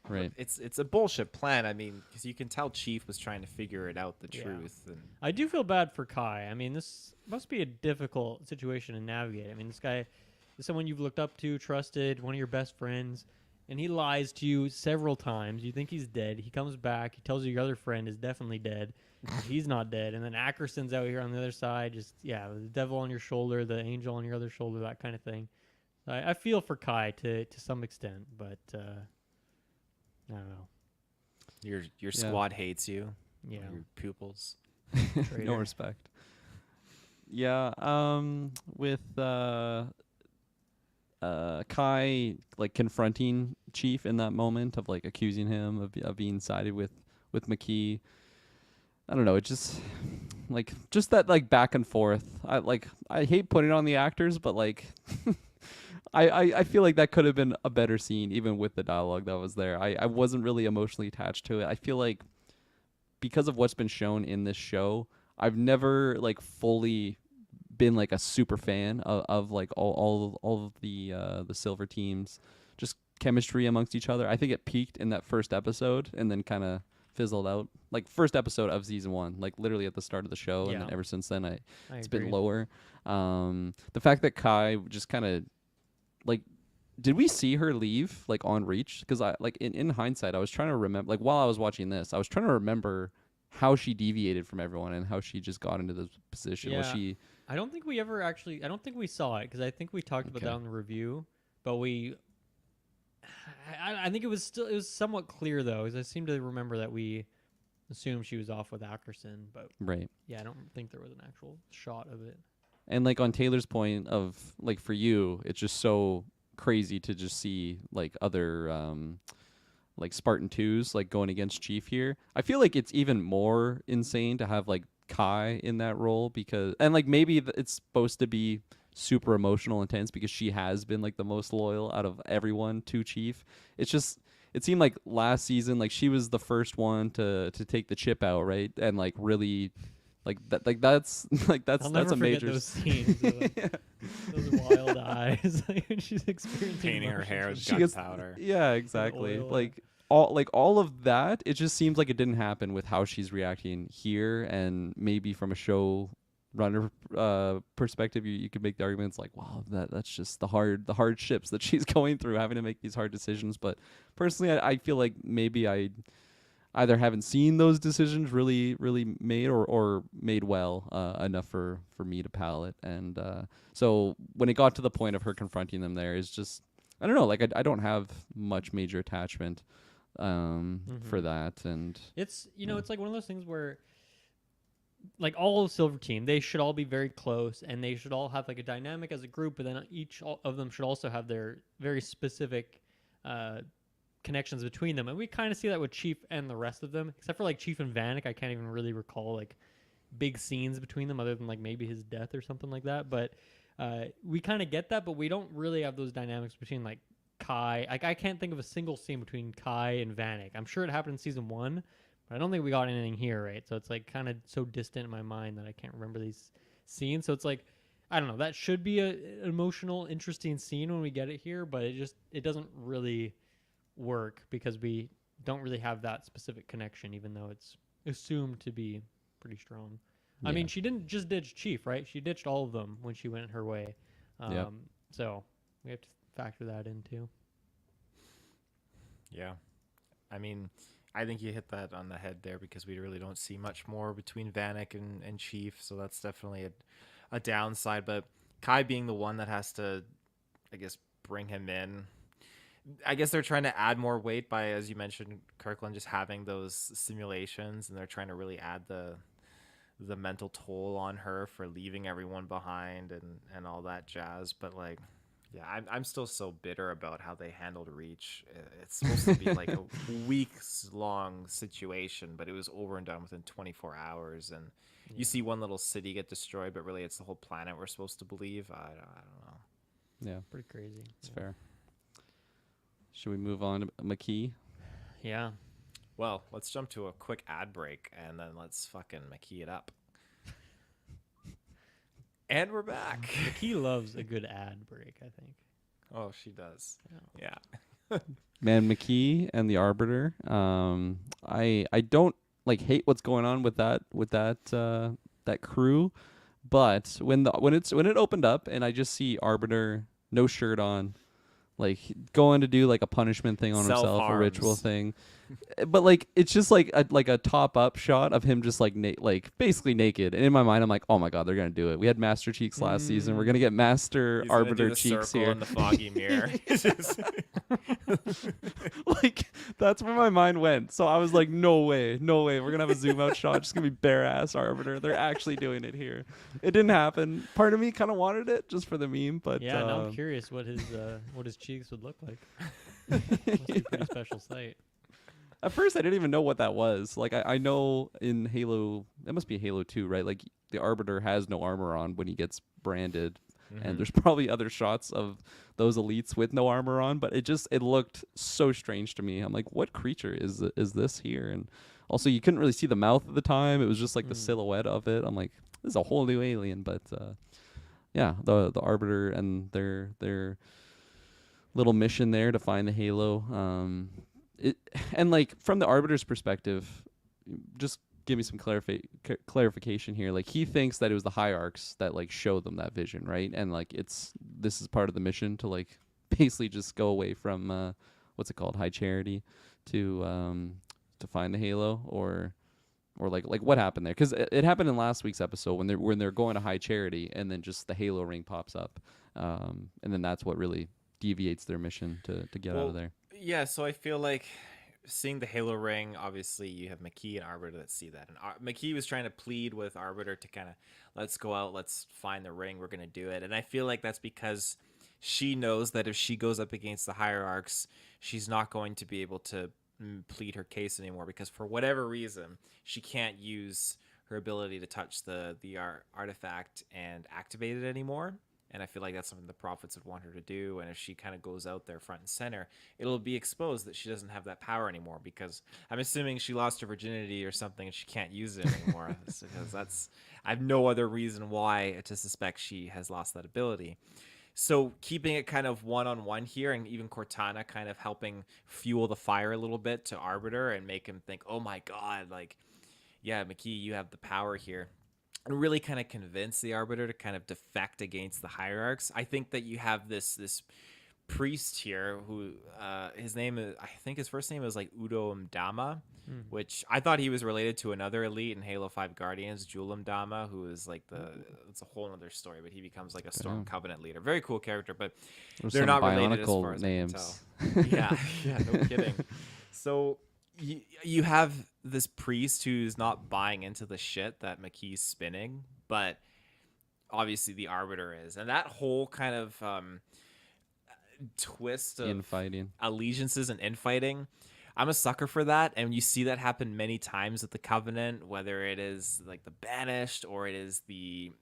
Right. it's a bullshit plan. I mean, because you can tell Chief was trying to figure it out, the truth. And I do feel bad for Kai. I mean, this must be a difficult situation to navigate. I mean, this guy is someone you've looked up to, trusted, one of your best friends, and he lies to you several times. You think he's dead. He comes back. He tells you your other friend is definitely dead. He's not dead. And then Ackerson's out here on the other side, just, the devil on your shoulder, the angel on your other shoulder, that kind of thing. So I feel for Kai to some extent, but I don't know. your squad hates you. Yeah. Your pupils. No respect. Yeah. With Kai like confronting Chief in that moment of like accusing him of being sided with McKee. I don't know. It just that like back and forth. I hate putting it on the actors, but like I feel like that could have been a better scene even with the dialogue that was there. I wasn't really emotionally attached to it. I feel like because of what's been shown in this show, I've never like fully been like a super fan of like all of the Silver teams, just chemistry amongst each other. I think it peaked in that first episode and then kind of fizzled out. Like first episode of season 1, like literally at the start of the show, and then ever since then it's been lower. The fact that Kai just kind of like, did we see her leave like on Reach? Because I like in hindsight, I was trying to remember, like while I was watching this, I was trying to remember how she deviated from everyone and how she just got into this position. Was she? I don't think we ever actually. I don't think we saw it because I think we talked about that in the review, but we. I think it was somewhat clear though, because I seem to remember that we assumed she was off with Ackerson, but yeah, I don't think there was an actual shot of it. And like on Taylor's point of like for you, it's just so crazy to just see like other like Spartan 2s like going against Chief here. I feel like it's even more insane to have like Kai in that role because and like maybe it's supposed to be super emotional intense because she has been like the most loyal out of everyone to Chief. It's just it seemed like last season like she was the first one to take the chip out, right? And like really that's I'll never a forget major those scenes. Those wild eyes. Like when she's experiencing Painting her hair with gunpowder. Yeah, exactly. All of that, it just seems like it didn't happen with how she's reacting here, and maybe from a show runner perspective, you could make the arguments like, wow, that's just the hardships that she's going through, having to make these hard decisions. But personally, I feel like maybe I either haven't seen those decisions really made or made well enough for me to palate. And so when it got to the point of her confronting them there, is just I don't know, like I don't have much major attachment for that. And it's it's like one of those things where like all Silver Team, they should all be very close and they should all have like a dynamic as a group, but then each of them should also have their very specific connections between them. And we kind of see that with Chief and the rest of them, except for like Chief and Vanek. I can't even really recall like big scenes between them other than like maybe his death or something like that. But we kind of get that, but we don't really have those dynamics between like Kai. Like I can't think of a single scene between Kai and Vanek. I'm sure it happened in season 1, but I don't think we got anything here, right? So it's like kind of so distant in my mind that I can't remember these scenes. So it's like I don't know. That should be an emotional, interesting scene when we get it here, but it doesn't really work because we don't really have that specific connection, even though it's assumed to be pretty strong. I Yeah. mean, she didn't just ditch Chief, right? She ditched all of them when she went her way. Yep. So we have to factor that in too. Yeah. I mean, I think you hit that on the head there because we really don't see much more between Vanek and Chief, so that's definitely a downside. But Kai being the one that has to, I guess, bring him in. I guess they're trying to add more weight by, as you mentioned, Kirkland just having those simulations, and they're trying to really add the mental toll on her for leaving everyone behind and all that jazz. But like, yeah, I'm still so bitter about how they handled Reach. It's supposed to be like a weeks long situation, but it was over and done within 24 hours. And you see one little city get destroyed, but really it's the whole planet we're supposed to believe. I don't know. Yeah, Pretty crazy. it's fair. Should we move on to McKee? Yeah. Well, let's jump to a quick ad break and then let's fucking McKee it up. And we're back. He loves a good ad break, I think. Oh, she does. Yeah. Yeah. Man, McKee and the Arbiter. I don't like hate what's going on with that that crew, but when it opened up and I just see Arbiter no shirt on, like going to do like a punishment thing on himself, a ritual Self-harms. thing, but like it's just like a top up shot of him just like like basically naked. And in my mind, I'm like, oh my god, they're gonna do it. We had Master Cheeks last season. We're gonna get Master He's gonna do Arbiter the Cheeks circle here. in the foggy mirror. Like that's where my mind went. So I was like, no way. We're gonna have a zoom out shot. Just gonna be bare ass Arbiter. They're actually doing it here. It didn't happen. Part of me kind of wanted it just for the meme, but Yeah, now I'm curious what his cheeks would look like. Must be a pretty special sight. at first I didn't even know what that was. Like I know in Halo, it must be Halo 2, right? Like the Arbiter has no armor on when he gets branded. And there's probably other shots of those elites with no armor on, but it looked so strange to me. I'm like, what creature is this here? And also, you couldn't really see the mouth at the time. It was just like the silhouette of it. I'm like, this is a whole new alien. But yeah, the Arbiter and their little mission there to find the Halo. And like from the Arbiter's perspective, just give me some clarification here. Like he thinks that it was the hierarchs that like showed them that vision, right? And like this is part of the mission to like basically just go away from what's it called, High Charity, to find the Halo, or like what happened there? Because it happened in last week's episode when they're going to High Charity and then just the Halo ring pops up, and then that's what really deviates their mission to get out of there. Yeah, so I feel like seeing the Halo ring, obviously you have McKee and Arbiter that see that. And McKee was trying to plead with Arbiter to kind of, let's go out, let's find the ring, we're going to do it. And I feel like that's because she knows that if she goes up against the hierarchs, she's not going to be able to plead her case anymore because for whatever reason, she can't use her ability to touch the artifact and activate it anymore. And I feel like that's something the prophets would want her to do. And if she kind of goes out there front and center, it'll be exposed that she doesn't have that power anymore because I'm assuming she lost her virginity or something and she can't use it anymore. Because I have no other reason why to suspect she has lost that ability. So keeping it kind of one-on-one here, and even Cortana kind of helping fuel the fire a little bit to Arbiter and make him think, oh my God, like, yeah, McKee, you have the power here. And really kind of convince the Arbiter to kind of defect against the hierarchs. I think that you have this priest here who his name is, I think his first name is like Udo Mdama, which I thought he was related to another elite in Halo 5 Guardians, Jul Mdama, who is like it's a whole other story, but he becomes like a Storm Covenant leader. Very cool character, but There's they're some not related as Bionicle far as names. I can tell. Yeah, no kidding. So you have this priest who's not buying into the shit that McKee's spinning, but obviously the Arbiter is. And that whole kind of twist of Infighting. allegiances and infighting, I'm a sucker for that. And you see that happen many times with the Covenant, whether it is like the Banished or it is the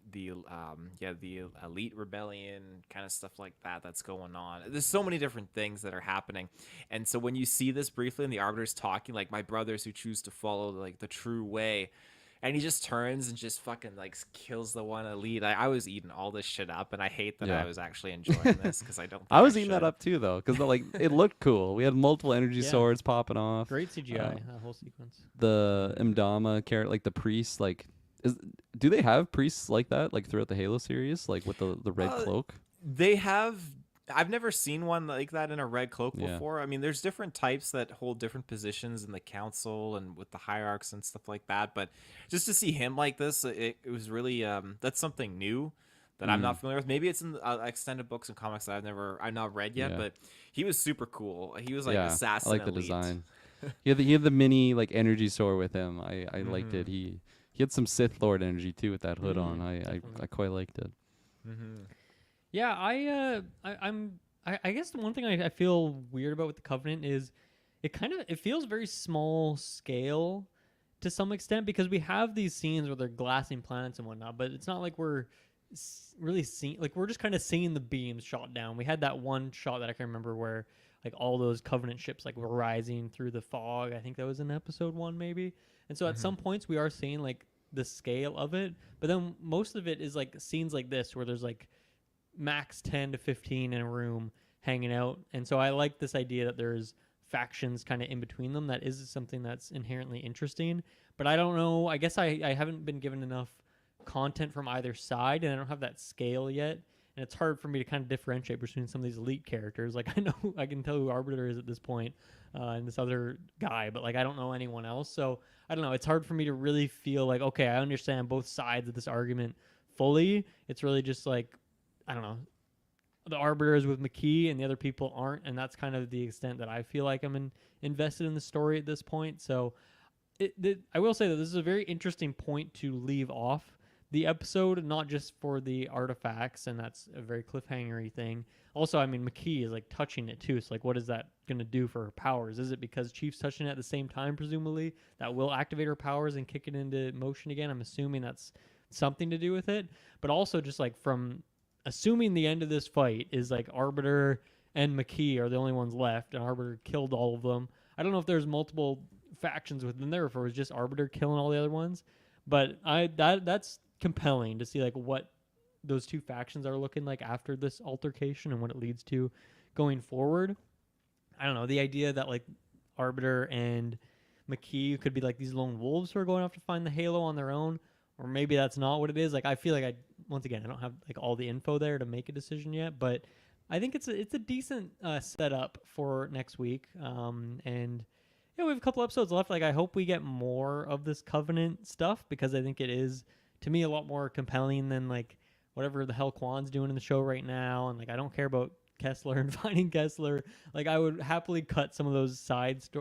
Elite Rebellion, kind of stuff like that that's going on. There's so many different things that are happening. And so when you see this briefly and the Arbiter's talking like my brothers who choose to follow like the true way, and he just turns and just fucking like kills the one elite. I was eating all this shit up, and I hate that Yeah. I was actually enjoying this because I don't I think I was eating that should. up too, though, because like it looked cool. We had multiple energy Yeah. swords popping off. Great CGI, Uh, that whole sequence. the Mdama character, like the priest, like do they have priests like that, like throughout the Halo series, like with the red Uh, cloak? They have. I've never seen one like that in a red cloak Yeah. before. I mean, there's different types that hold different positions in the council and with the hierarchs and stuff like that. But just to see him like this, it was really that's something new that I'm Mm, not familiar with. Maybe it's in extended books and comics that I've not read yet. yeah. But he was super cool. He was like Yeah, I assassin like the elite. design. He had the mini like energy sword with him. I liked it. Mm-hmm. He had some Sith Lord energy too with that hood on. Definitely. I quite liked it. Mm-hmm. Yeah, I guess the one thing I feel weird about with the Covenant is it feels very small scale to some extent, because we have these scenes where they're glassing planets and whatnot, but it's not like we're really seeing, like, we're just kind of seeing the beams shot down. We had that one shot that I can remember where like all those Covenant ships like were rising through the fog. I think that was in episode 1 maybe. And so at some points we are seeing like the scale of it, but then most of it is like scenes like this where there's like max 10 to 15 in a room hanging out. And so I like this idea that there's factions kind of in between them. That is something that's inherently interesting. But I don't know. I guess I haven't been given enough content from either side, and I don't have that scale yet. And it's hard for me to kind of differentiate between some of these elite characters. Like, I know I can tell who Arbiter is at this point, and this other guy, but like I don't know anyone else. So I don't know. It's hard for me to really feel like, okay, I understand both sides of this argument fully. It's really just like, I don't know, the Arbiter is with McKee and the other people aren't, and that's kind of the extent that I feel like I'm invested in the story at this point. So I will say that this is a very interesting point to leave off the episode, not just for the artifacts, and that's a very cliffhangery thing. Also, I mean, McKee is like touching it too, so like, what is that going to do for her powers? Is it because Chief's touching it at the same time, presumably, that will activate her powers and kick it into motion again? I'm assuming that's something to do with it, but also just like from assuming the end of this fight is like Arbiter and McKee are the only ones left, and Arbiter killed all of them. I don't know if there's multiple factions within there, or if it was just Arbiter killing all the other ones, but that's compelling to see like what those two factions are looking like after this altercation and what it leads to going forward. I don't know, the idea that like Arbiter and McKee could be like these lone wolves who are going off to find the Halo on their own, or maybe that's not what it is. Like, I feel like once again, I don't have like all the info there to make a decision yet, but I think it's a decent setup for next week. And yeah, we have a couple episodes left. Like, I hope we get more of this Covenant stuff, because I think it is, to me, a lot more compelling than like whatever the hell Quan's doing in the show right now. And like, I don't care about Kessler and finding Kessler. Like, I would happily cut some of those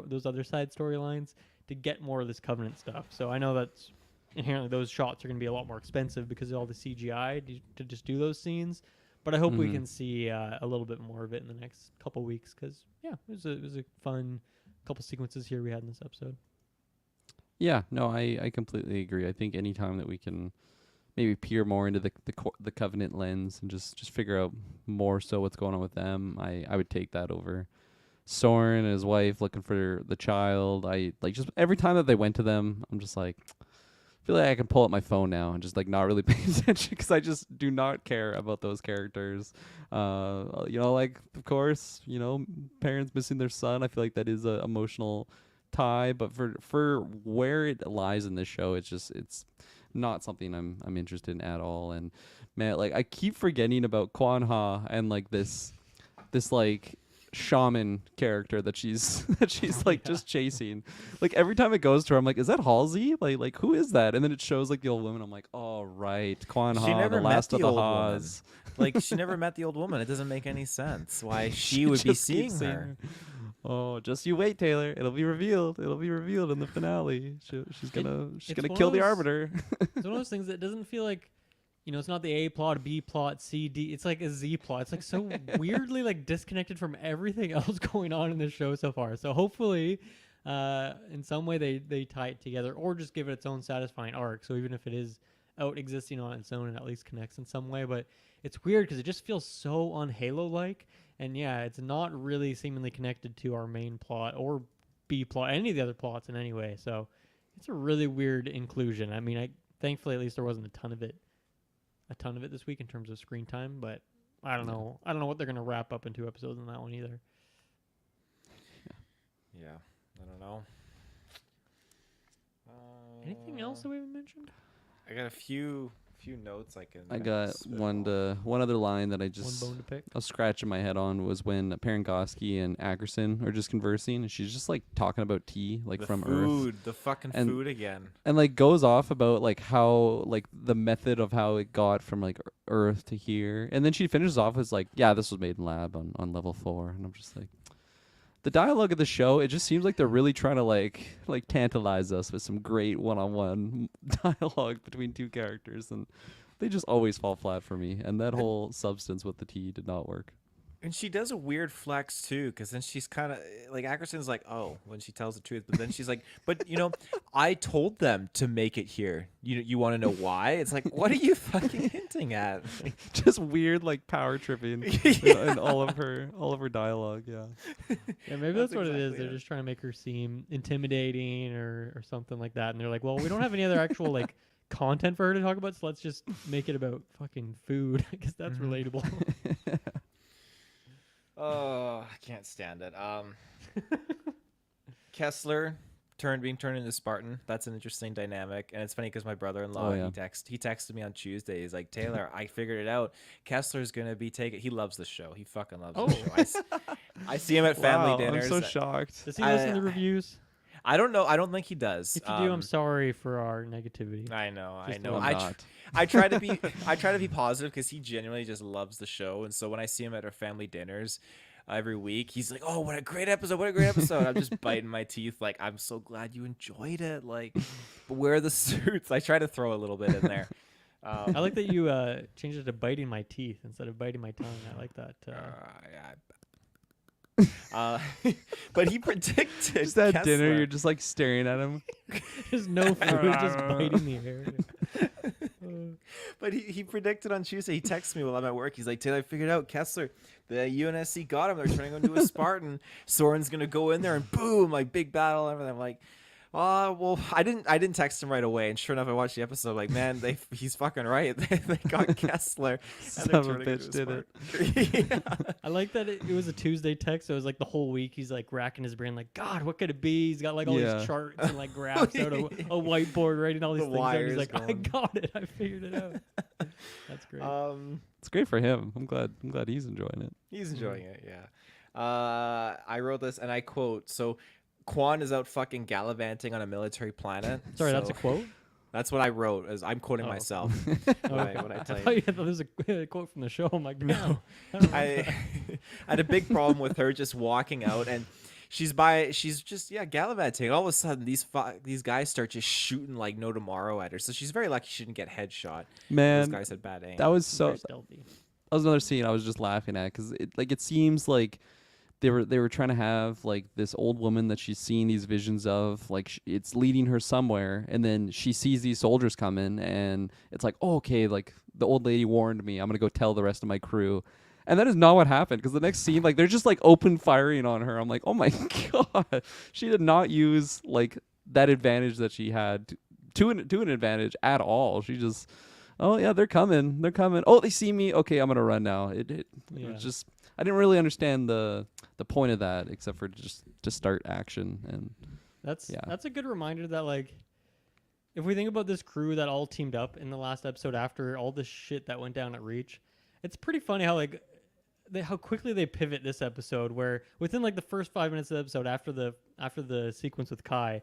those other side storylines to get more of this Covenant stuff. So I know that's inherently those shots are going to be a lot more expensive because of all the CGI to just do those scenes. But I hope we can see a little bit more of it in the next couple weeks, because yeah, it was a fun couple sequences here we had in this episode. Yeah, no, I completely agree. I think anytime that we can maybe peer more into the Covenant lens and just figure out more so what's going on with them, I would take that over Soren and his wife looking for the child. I like, just every time that they went to them, I'm just like, I feel like I can pull up my phone now and just like not really pay attention, because I just do not care about those characters. Like, of course, parents missing their son, I feel like that is a emotional tie, but for where it lies in this show, it's not something I'm interested in at all. And man, like, I keep forgetting about Kwan Ha and like this like shaman character that she's like just chasing. Like, every time it goes to her, I'm like, is that Halsey? Like who is that? And then it shows like the old woman. I'm like, oh right, Kwan She Ha, never the met last the of the old woman. Ha's. Like, she never met the old woman. It doesn't make any sense why she She would be just seeing keeps her. Oh, just you wait, Taylor. It'll be revealed. It'll be revealed in the finale. She's gonna it's gonna one kill of the those- Arbiter. It's one of those things that doesn't feel like, it's not the A plot, B plot, C, D. It's like a Z plot. It's like so weirdly like disconnected from everything else going on in the show so far. So hopefully, in some way they tie it together, or just give it its own satisfying arc. So even if it is out existing on its own, it at least connects in some way. But it's weird because it just feels so un-Halo-like. And yeah, it's not really seemingly connected to our main plot or B plot, any of the other plots in any way. So it's a really weird inclusion. I mean, thankfully at least there wasn't a ton of it this week in terms of screen time, but I don't know. I don't know what they're gonna wrap up in 2 episodes on that one either. Yeah, I don't know. Anything else that we haven't mentioned? I got a few notes I can. I got one other line that I just One bone to pick. I was scratching my head on was when Parangosky and Ackerson are just conversing, and she's just like talking about tea, like the from food, Earth, the fucking And- food again. and like goes off about like how like the method of how it got from like Earth to here, and then she finishes off as like, yeah, this was made in lab on level 4, and I'm just like, the dialogue of the show, it just seems like they're really trying to like tantalize us with some great one-on-one dialogue between 2 characters, and they just always fall flat for me. And that whole substance with the tea did not work. And she does a weird flex too, because then she's kind of like Ackerson's like, oh, when she tells the truth, but then she's like, but you know, I told them to make it here. You want to know why? It's like, what are you fucking hinting at? Just weird like power tripping in all of her dialogue. Yeah. Yeah, maybe that's what it is. exactly They're it. just trying to make her seem intimidating or something like that. And they're like, well, we don't have any other actual like content for her to talk about, so let's just make it about fucking food. I guess that's relatable. Oh, I can't stand it. Kessler being turned into Spartan. That's an interesting dynamic, and it's funny because my brother-in-law Oh, yeah. he texted me on Tuesday. He's like, Taylor, I figured it out. Kessler's gonna be taken. He loves the show. He fucking loves the show. I see him at family Wow, dinners. I'm so shocked. Does he listen to the reviews? I don't know. I don't think he does. If you do, I'm sorry for our negativity. I know. Just I know. I'm not. I try to be positive because he genuinely just loves the show, and so when I see him at our family dinners every week, he's like, "Oh, what a great episode! What a great episode!" I'm just biting my teeth, like, "I'm so glad you enjoyed it." Like, but where are the suits? I try to throw a little bit in there. I like that you changed it to biting my teeth instead of biting my tongue. I like that. But he predicted Just at Kessler. dinner, you're just like staring at him. There's no food, just biting the air. But he predicted on Tuesday. He texted me while I'm at work. He's like, Taylor, I figured out Kessler. The UNSC got him. They're turning him into a Spartan. Soren's gonna go in there and boom, like big battle and everything. I'm like, well, I didn't text him right away. And sure enough, I watched the episode. Like, man, he's fucking right. They got Kessler. Son of a bitch did it. Yeah. I like that it was a Tuesday text, so it was like the whole week he's like racking his brain, like, God, what could it be? He's got like all Yeah. these charts and like graphs out of a whiteboard, writing all these The things out. He's wires like, I going. got it. I figured it out. That's great. It's great for him. I'm glad he's enjoying it. He's enjoying it, yeah. I wrote this, and I quote, so Quan is out fucking gallivanting on a military planet. Sorry, that's so- a quote? That's what I wrote, as I'm quoting Oh. myself. Oh, when okay. I I tell thought you. you thought this was a quote from the show. I'm like, no. I don't know. I had a big problem with her just walking out, and she's just gallivanting. All of a sudden, these guys start just shooting like no tomorrow at her. So she's very lucky she didn't get headshot. Those Man, guys had bad aim. that was so. Very stealthy. That was another scene I was just laughing at because it seems like they were trying to have like this old woman that she's seeing these visions of, like it's leading her somewhere, and then she sees these soldiers coming, and it's like, oh, okay, like the old lady warned me, I'm gonna go tell the rest of my crew. And that is not what happened, because the next scene, like they're just like open firing on her. I'm like, oh my god, she did not use like that advantage that she had to an advantage at all. She just, oh yeah, they're coming. Oh, they see me. Okay, I'm gonna run now. It Yeah. was just, I didn't really understand the point of that, except for just to start action. And That's a good reminder that like if we think about this crew that all teamed up in the last episode after all the shit that went down at Reach, it's pretty funny how like how quickly they pivot this episode, where within like the first 5 minutes of the episode after the sequence with Kai,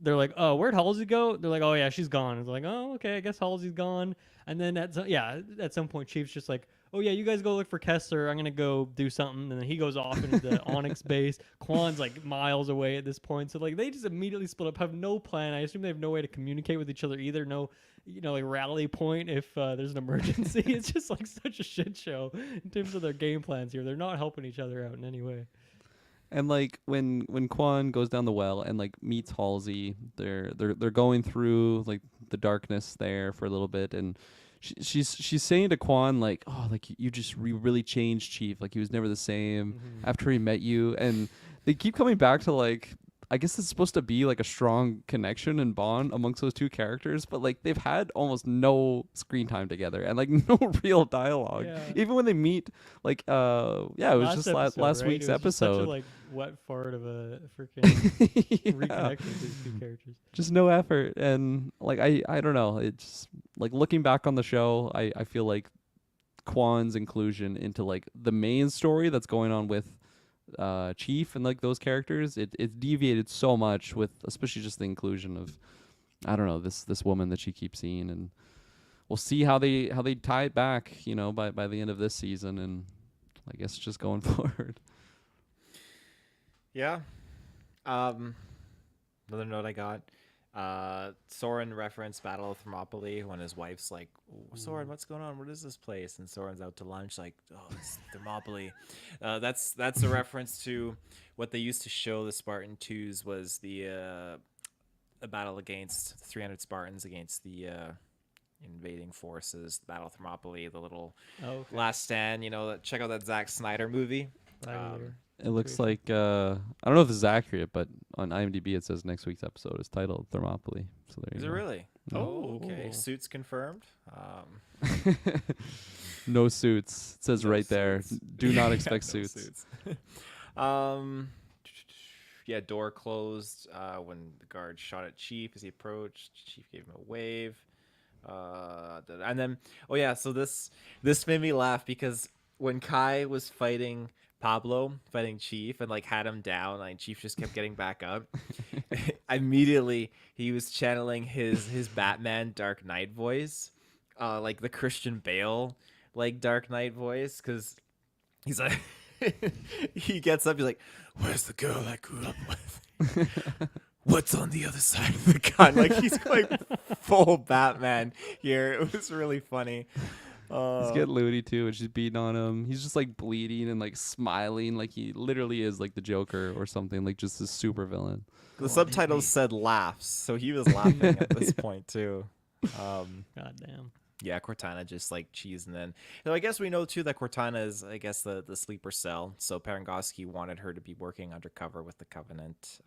they're like, oh, where'd Halsey go? They're like, oh yeah, she's gone. It's like, oh, okay, I guess Halsey's gone. And then at some point Chief's just like, oh yeah, you guys go look for Kessler. I'm gonna go do something. And then he goes off into the Onyx base. Quan's like miles away at this point. So like they just immediately split up, have no plan. I assume they have no way to communicate with each other either. No, like rally point if there's an emergency. It's just like such a shit show in terms of their game plans here. They're not helping each other out in any way. And like when Quan goes down the well and like meets Halsey, they're going through like the darkness there for a little bit, and she's saying to Quan like, oh, like you just really changed, Chief. Like he was never the same after he met you. And they keep coming back to like, I guess it's supposed to be like a strong connection and bond amongst those two characters, but like they've had almost no screen time together and like no real dialogue. Yeah. Even when they meet, like yeah, it was just episode, last right? week's It was just such a episode. like wet fart of a freaking Yeah. reconnection with these two characters. Just no effort, and like I don't know, it's like looking back on the show, I feel like Kwan's inclusion into like the main story that's going on with Chief and like those characters, it deviated so much with especially just the inclusion of I don't know, this woman that she keeps seeing, and we'll see how they tie it back, by the end of this season, and I guess just going forward. Yeah. Another note I got. Soren referenced Battle of Thermopylae when his wife's like, Soren, what's going on? What is this place? And Soren's out to lunch like, oh, it's Thermopylae. That's a reference to what they used to show the Spartan 2s was the battle against 300 Spartans against the invading forces, the Battle of Thermopylae, the little last stand, check out that Zack Snyder movie. It looks like I don't know if this is accurate, but on IMDb it says next week's episode is titled Thermopylae. So there Is you it go. really? Oh, okay. Suits confirmed. No suits. It says No right there. suits. Do not expect No suits. Yeah, door closed when the guard shot at Chief as he approached. Chief gave him a wave. And then, so this made me laugh because when Kai was fighting Chief, and like had him down, like Chief just kept getting back up. Immediately, he was channeling his Batman Dark Knight voice, like the Christian Bale like Dark Knight voice, because he's like, he gets up, he's like, "Where's the girl I grew up with? What's on the other side of the gun?" Like he's like full Batman here. It was really funny. He's getting Looney too, and she's beating on him. He's just like bleeding and like smiling, like he literally is like the Joker or something, like just a super villain. The subtitles said laughs, so he was laughing at this point too. God damn. Yeah, Cortana just like cheesing in. So I guess we know too that Cortana is, I guess, the sleeper cell. So Parangosky wanted her to be working undercover with the Covenant,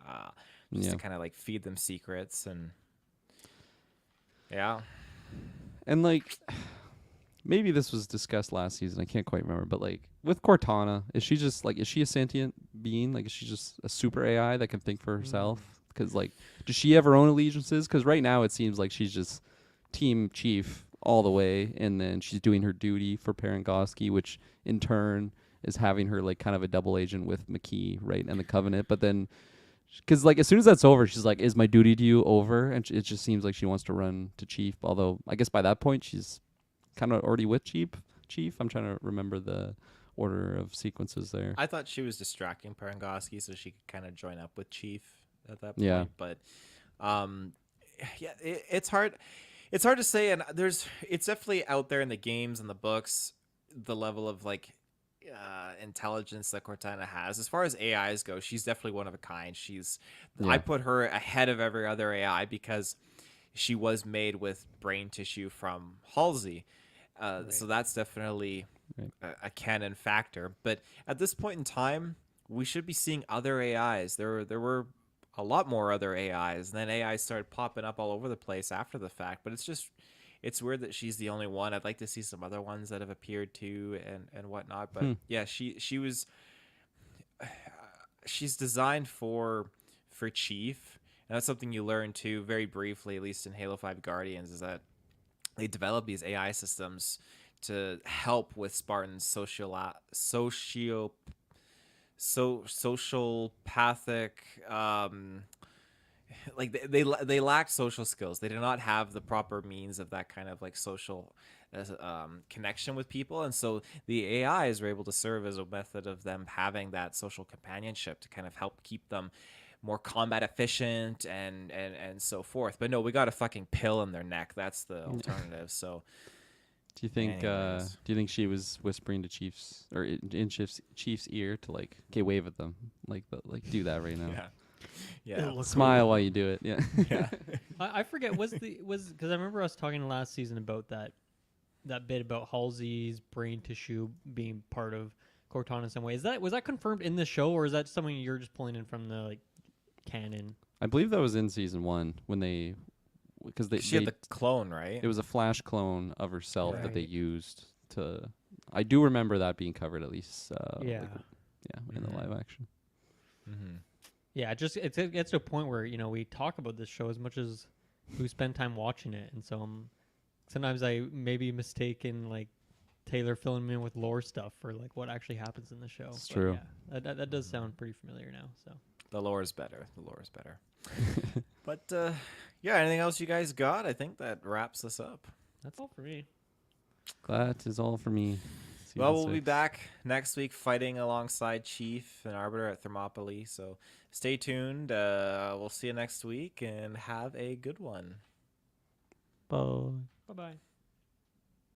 just to kind of like feed them secrets, and yeah. And like maybe this was discussed last season, I can't quite remember, but like with Cortana, is she a sentient being? Like is she just a super AI that can think for herself? Because like, does she have her own allegiances? Because right now it seems like she's just Team Chief all the way, and then she's doing her duty for Parangosky, which in turn is having her like kind of a double agent with McKee, right, and the Covenant. But then, because like as soon as that's over, she's like, "Is my duty to you over?" And it just seems like she wants to run to Chief. Although I guess by that point she's kind of already with Chief. I'm trying to remember the order of sequences there. I thought she was distracting Parangosky so she could kind of join up with Chief at that point. Yeah. But it's hard. It's hard to say, and it's definitely out there in the games and the books, the level of like intelligence that Cortana has. As far as AIs go, she's definitely one of a kind. I put her ahead of every other AI because she was made with brain tissue from Halsey. So that's definitely a canon factor. But at this point in time, we should be seeing other AIs. There were a lot more other AIs, and then AIs started popping up all over the place after the fact. But it's weird that she's the only one. I'd like to see some other ones that have appeared too and whatnot. But yeah, she's designed for Chief, and that's something you learn too very briefly, at least in Halo 5 Guardians, is that they develop these AI systems to help with Spartans' sociopathic, like they lack social skills. They do not have the proper means of that kind of like social connection with people, and so the AIs were able to serve as a method of them having that social companionship to kind of help keep them more combat efficient and so forth. But no, we got a fucking pill in their neck. That's the alternative. So do you think she was whispering to Chief's or in Chief's ear to like, okay, wave at them, like do that right now? Yeah. Smile while you do it. Yeah. Yeah. I forget was because I remember us talking last season about that bit about Halsey's brain tissue being part of Cortana in some way. Was that confirmed in the show, or is that something you're just pulling in from the like canon. I believe that was in season 1 when because She had the clone, right? it was a Flash clone of herself that they Right. used to. I do remember that being covered at least. Yeah. In the Mhm. live action. Mm-hmm. Yeah, it gets to a point where we talk about this show as much as we spend time watching it, and so sometimes I maybe mistaken like Taylor filling me in with lore stuff for like what actually happens in the show. It's But true. Yeah, that does sound pretty familiar now. So The lore is better. The lore is better. But yeah, anything else you guys got? I think that wraps us up. that's all for me. That is all for me. Well, Season we'll be 6. back next week fighting alongside Chief and Arbiter at Thermopylae. So stay tuned. We'll see you next week and have a good one. Bye. Bye bye.